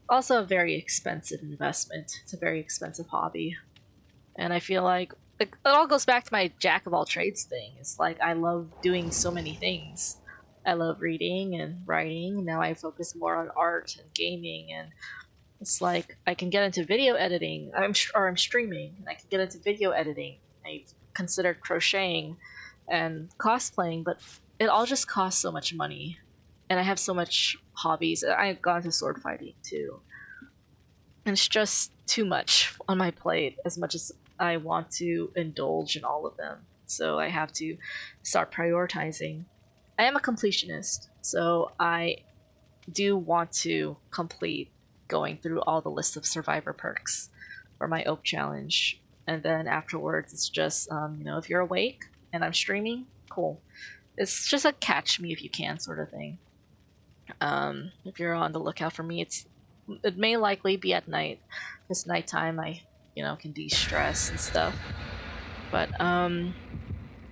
also a very expensive investment. It's a very expensive hobby. And I feel like it all goes back to my jack of all trades thing. It's like I love doing so many things. I love reading and writing. Now I focus more on art and gaming, and it's like I can get into video editing. I'm streaming, and I can get into video editing. I've considered crocheting and cosplaying, but it all just costs so much money, and I have so much hobbies. I've gone to sword fighting too, and it's just too much on my plate, as much as I want to indulge in all of them. So I have to start prioritizing. I am a completionist, so I do want to complete going through all the list of survivor perks for my Oak challenge. And then afterwards, it's just, if you're awake and I'm streaming, cool. It's just a catch me if you can sort of thing. If you're on the lookout for me, it may likely be at night. Because nighttime, I, can de-stress and stuff. But,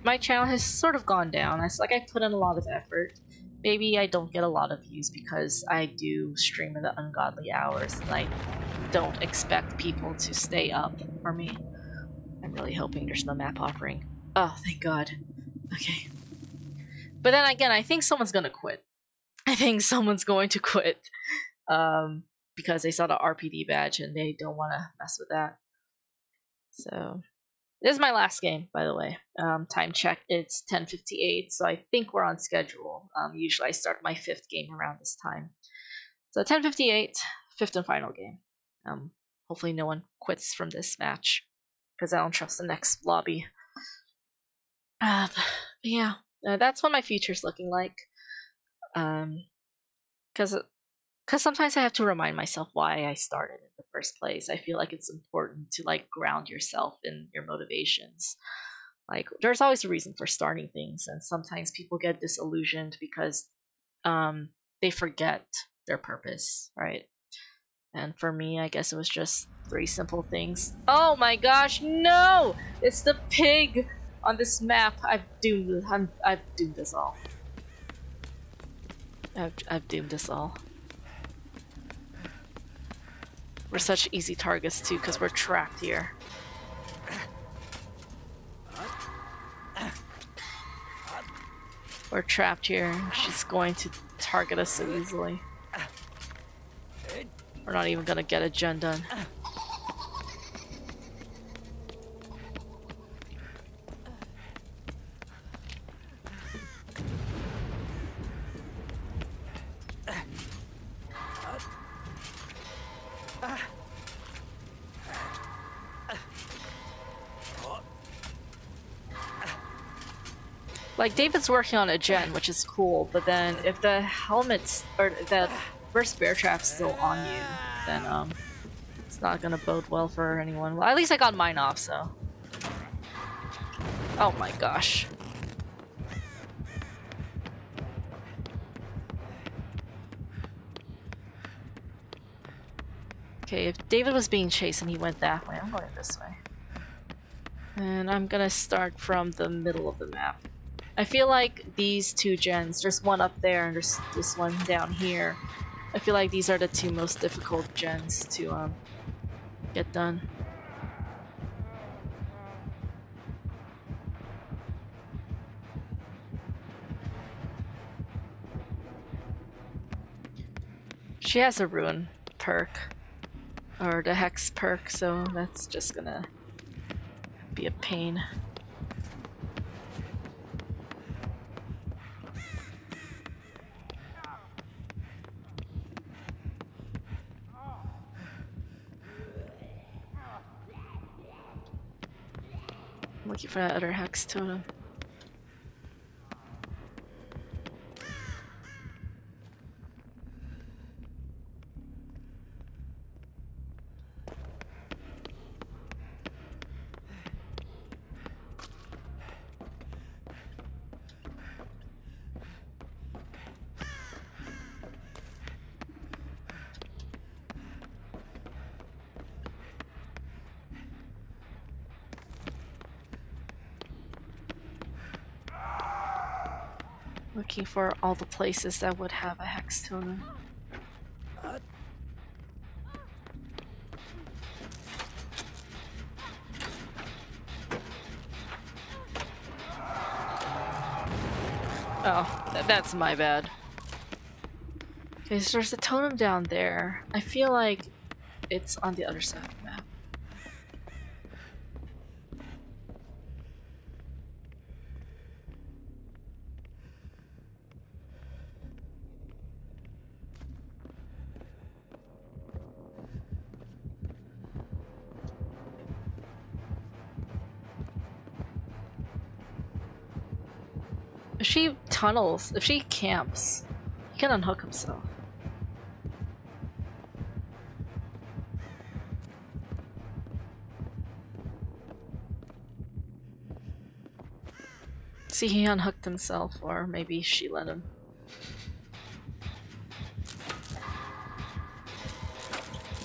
my channel has sort of gone down. It's like I put in a lot of effort. Maybe I don't get a lot of views because I do stream at the ungodly hours, and I don't expect people to stay up for me. I'm really hoping there's no map offering. Oh, thank God. Okay. But then again, I think someone's gonna quit. I think someone's going to quit. Because they saw the RPD badge and they don't want to mess with that. So, this is my last game, by the way. Time check, it's 10:58, so I think we're on schedule. Usually I start my 5th game around this time. So 10:58, 5th and final game. Hopefully no one quits from this match, because I don't trust the next lobby. Yeah, that's what my future's looking like. Because sometimes I have to remind myself why I started in the first place. I feel like it's important to like ground yourself in your motivations. Like, there's always a reason for starting things, and sometimes people get disillusioned because they forget their purpose, right? And for me, I guess it was just 3 simple things. Oh my gosh, no! It's the pig on this map. I've doomed this all. I've doomed this all. We're such easy targets too, because we're trapped here. We're trapped here. She's going to target us so easily. We're not even gonna get a gen done. Like, David's working on a gen, which is cool, but then if the helmet's, or the first bear trap's still on you, then, it's not gonna bode well for anyone. Well, at least I got mine off, so. Oh my gosh. Okay, if David was being chased and he went that way, I'm going this way. And I'm gonna start from the middle of the map. I feel like these two gens, there's one up there and there's this one down here. I feel like these are the two most difficult gens to get done. She has a rune perk, or the hex perk, so that's just gonna be a pain. I'm looking for that other hex totem. Looking for all the places that would have a hex totem. Oh, that's my bad. Okay, so there's a totem down there. I feel like it's on the other side of the map. If she tunnels, if she camps, he can unhook himself. See, he unhooked himself, or maybe she let him.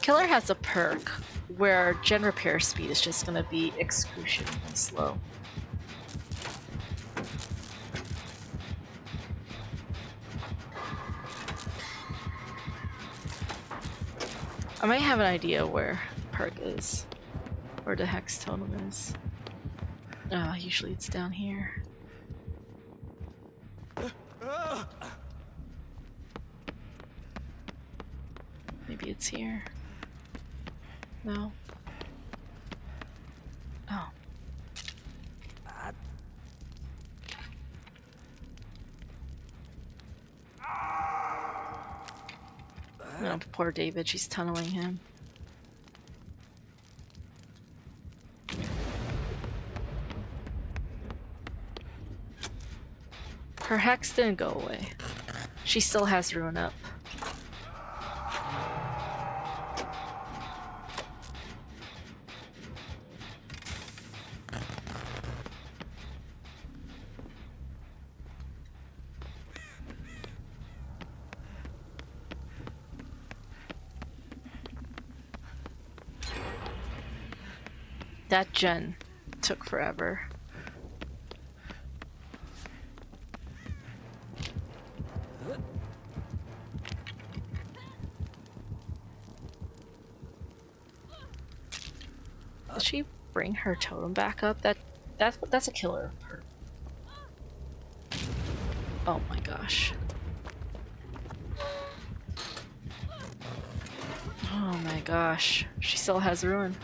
Killer has a perk where gen repair speed is just gonna be excruciatingly slow. I might have an idea where Perk is, or the hex totem is. Usually it's down here. Maybe it's here. No. Oh. No, poor David, she's tunneling him. Her hex didn't go away. She still has rune up. That gen took forever. Did she bring her totem back up? That's a killer perk. Oh my gosh. Oh my gosh. She still has ruin.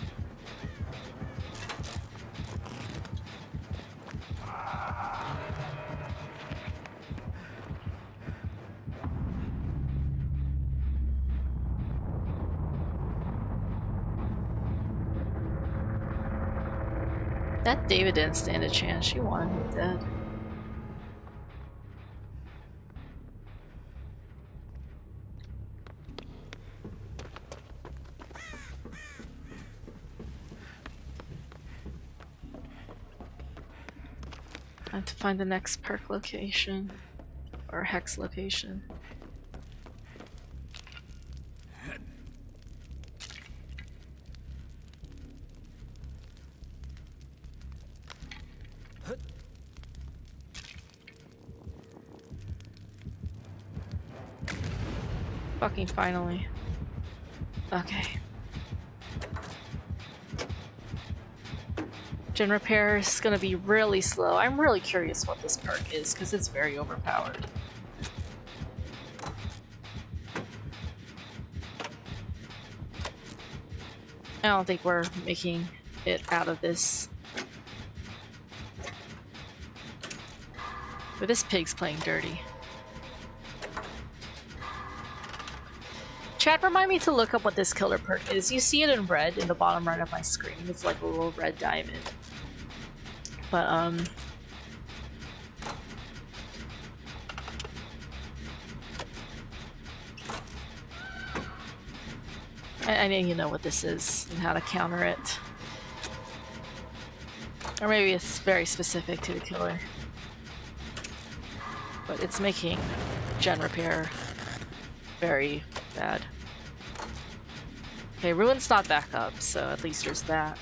That David didn't stand a chance. She wanted him dead. Time to find the next perk location. Or hex location. Fucking finally. Okay. Gen repair is gonna be really slow. I'm really curious what this perk is because it's very overpowered. I don't think we're making it out of this. But this pig's playing dirty. Chat, remind me to look up what this killer perk is. You see it in red in the bottom right of my screen. It's like a little red diamond. But, I need to know what this is and how to counter it. Or maybe it's very specific to the killer. But it's making gen repair very bad. Okay, Ruin's not back up, so at least there's that.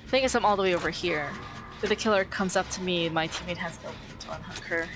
Thing is, I'm all the way over here. If the killer comes up to me, my teammate has no way to unhook her.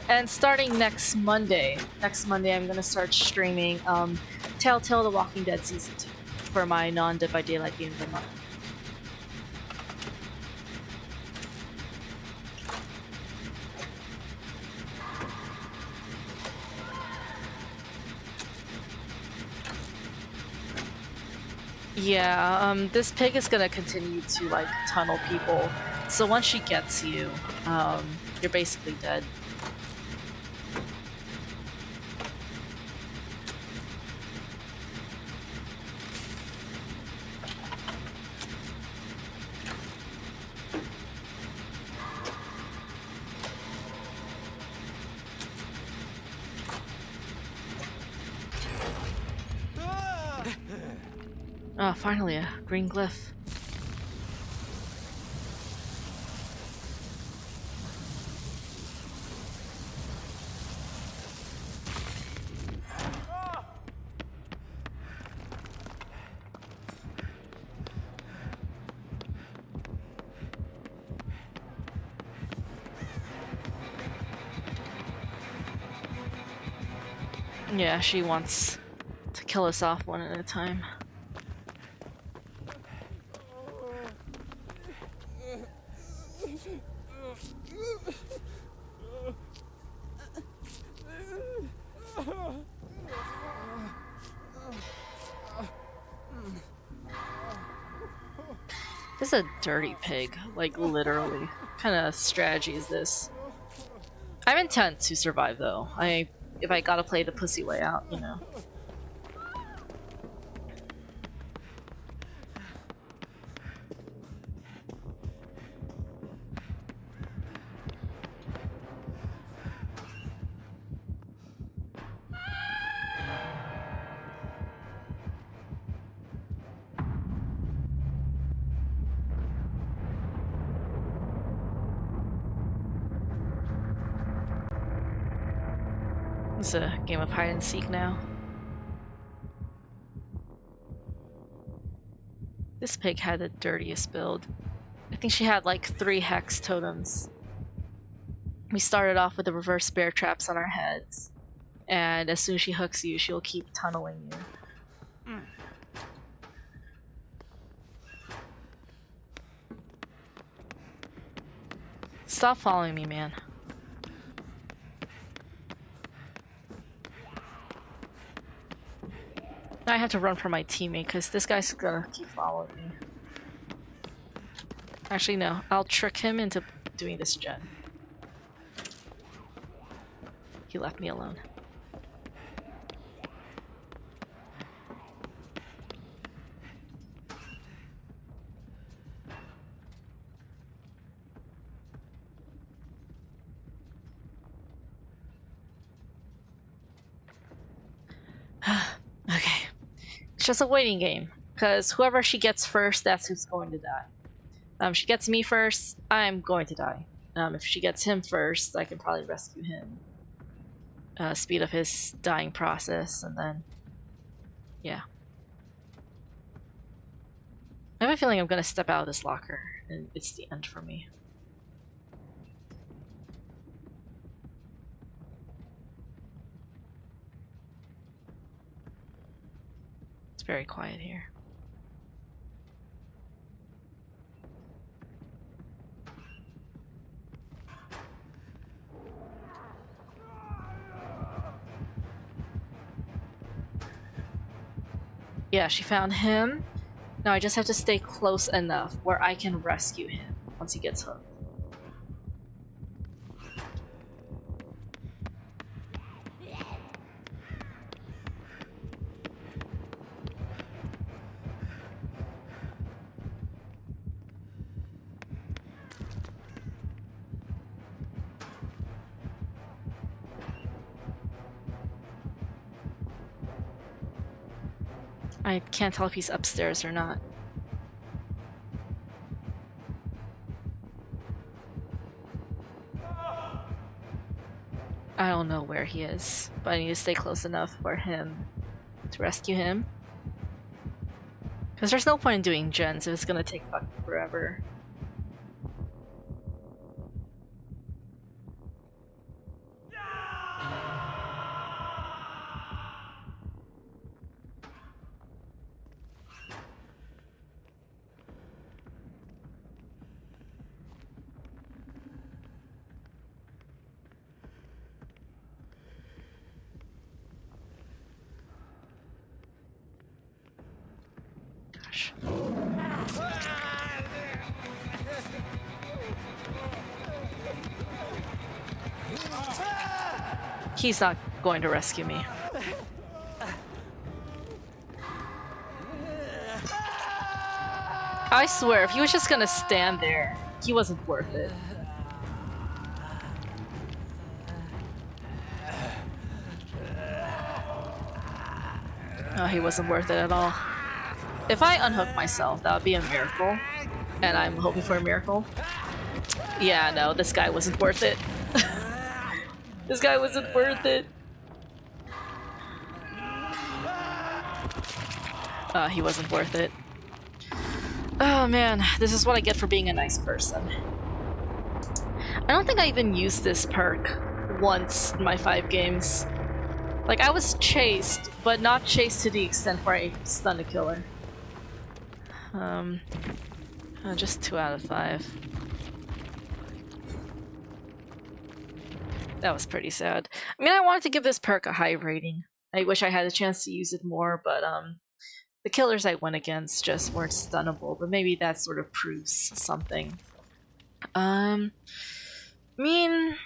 And starting next Monday I'm gonna start streaming Telltale The Walking Dead Season 2 for my non-Dead by Daylight game of the month. Yeah, this pig is gonna continue to like tunnel people, so once she gets you, you're basically dead. Oh, finally a green glyph. Yeah, she wants to kill us off one at a time. This is a dirty pig, like literally. What kind of strategy is this? I'm intent to survive though. If I gotta play the pussy way out, you know. It's a game of hide and seek now. This pig had the dirtiest build. I think she had like 3 hex totems. We started off with the reverse bear traps on our heads, and as soon as she hooks you, she'll keep tunneling you. Stop following me, man. Now I have to run from my teammate because this guy's gonna keep following me. Actually, no. I'll trick him into doing this gen. He left me alone. Okay. It's just a waiting game. Because whoever she gets first, that's who's going to die. If she gets me first, I'm going to die. If she gets him first, I can probably rescue him. Speed up his dying process, and then... yeah. I have a feeling I'm gonna step out of this locker, and it's the end for me. It's very quiet here. Yeah, she found him. Now I just have to stay close enough where I can rescue him once he gets hooked. I can't tell if he's upstairs or not. I don't know where he is, but I need to stay close enough for him to rescue him. Because there's no point in doing gens if it's gonna take fucking forever. Gosh. He's not going to rescue me. I swear, if he was just gonna stand there, he wasn't worth it. Oh, he wasn't worth it at all. If I unhook myself, that would be a miracle. And I'm hoping for a miracle. Yeah, no, this guy wasn't worth it. This guy wasn't worth it. He wasn't worth it. Oh man, this is what I get for being a nice person. I don't think I even used this perk once in my 5 games. Like, I was chased, but not chased to the extent where I stunned a killer. Just 2 out of 5. That was pretty sad. I mean, I wanted to give this perk a high rating. I wish I had a chance to use it more, but the killers I went against just weren't stunnable, but maybe that sort of proves something. I mean,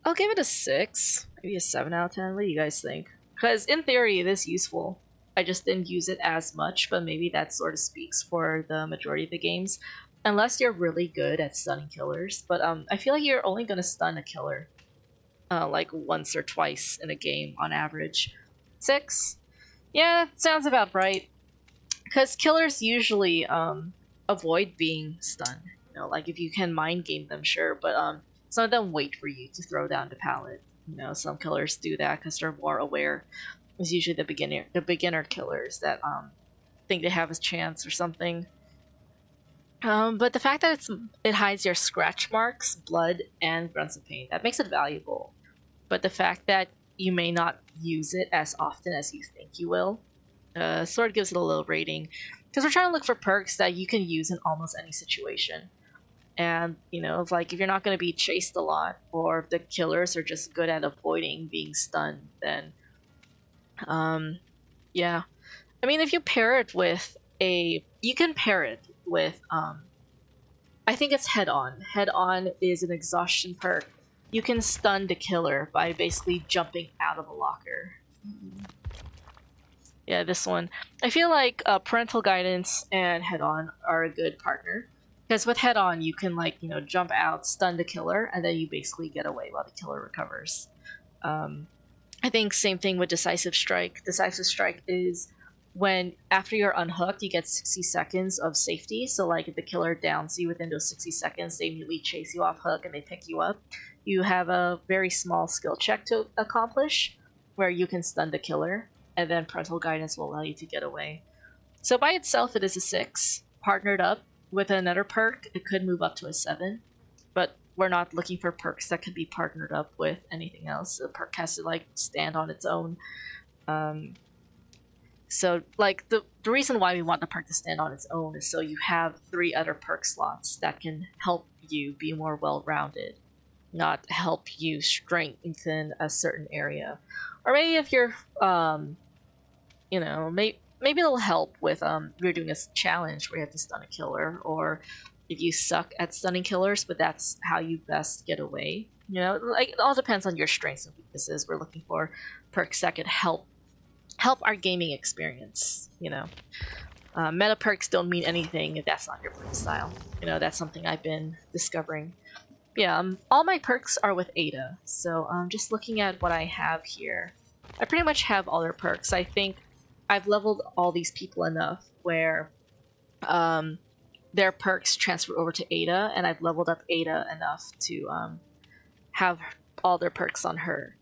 I'll give it a 6, maybe a 7 out of 10. What do you guys think? Because in theory it is useful. I just didn't use it as much, but maybe that sort of speaks for the majority of the games. Unless you're really good at stunning killers, but I feel like you're only gonna stun a killer like once or twice in a game on average. 6? Yeah, sounds about right. Because killers usually avoid being stunned. You know, like if you can mind game them, sure, but some of them wait for you to throw down the pallet. You know, some killers do that because they're more aware. It's usually the beginner killers that think they have a chance or something. But the fact that it hides your scratch marks, blood, and grunts of pain, that makes it valuable. But the fact that you may not use it as often as you think you will, sort of gives it a low rating. Because we're trying to look for perks that you can use in almost any situation. And, you know, like if you're not going to be chased a lot, or if the killers are just good at avoiding being stunned, then, yeah. I mean, if you pair it with you can pair it with, I think it's Head On. Head On is an exhaustion perk you can stun the killer by basically jumping out of a locker. Yeah, this one. I feel like Parental Guidance and Head On are a good partner. Because with Head On, you can, like, you know, jump out, stun the killer, and then you basically get away while the killer recovers. I think same thing with Decisive Strike. Decisive Strike is when, after you're unhooked, you get 60 seconds of safety. So, like, if the killer downs you within those 60 seconds, they immediately chase you off hook and they pick you up. You have a very small skill check to accomplish where you can stun the killer, and then Parental Guidance will allow you to get away. So by itself, it is a 6. Partnered up with another perk, it could move up to a 7. But we're not looking for perks that could be partnered up with anything else. The perk has to, like, stand on its own. So, like, the reason why we want the perk to stand on its own is so you have 3 other perk slots that can help you be more well-rounded, not help you strengthen a certain area. Or maybe if you're, you know, maybe it'll help with you're doing a challenge where you have to stun a killer, or if you suck at stunning killers, but that's how you best get away. You know, like, it all depends on your strengths and weaknesses. We're looking for perks that could help our gaming experience. You know, meta perks don't mean anything if that's not your play style. You know, that's something I've been discovering. Yeah, all my perks are with Ada, so just looking at what I have here, I pretty much have all their perks. I think I've leveled all these people enough where their perks transfer over to Ada, and I've leveled up Ada enough to have all their perks on her.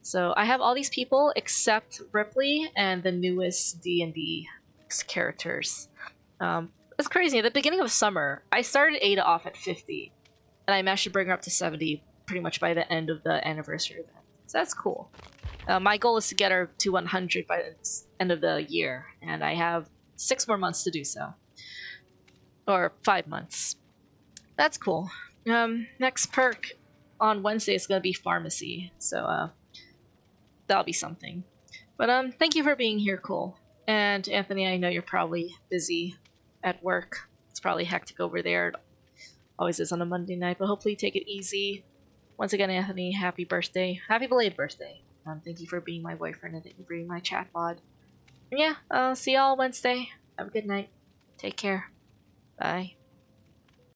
So I have all these people except Ripley and the newest D&D characters. It's crazy. At the beginning of summer, I started Ada off at 50, and I managed to bring her up to 70 pretty much by the end of the anniversary event. So that's cool. My goal is to get her to 100 by the end of the year, and I have 6 more months to do so. Or 5 months. That's cool. Next perk on Wednesday is going to be Pharmacy, so that'll be something. But thank you for being here, Cole. And Anthony, I know you're probably busy at work. It's probably hectic over there. It always is on a Monday night, but hopefully you take it easy. Once again, Anthony, happy birthday. Happy belated birthday. Thank you for being my boyfriend, and thank you for being my chatbot. And yeah, I'll see y'all Wednesday. Have a good night. Take care. Bye.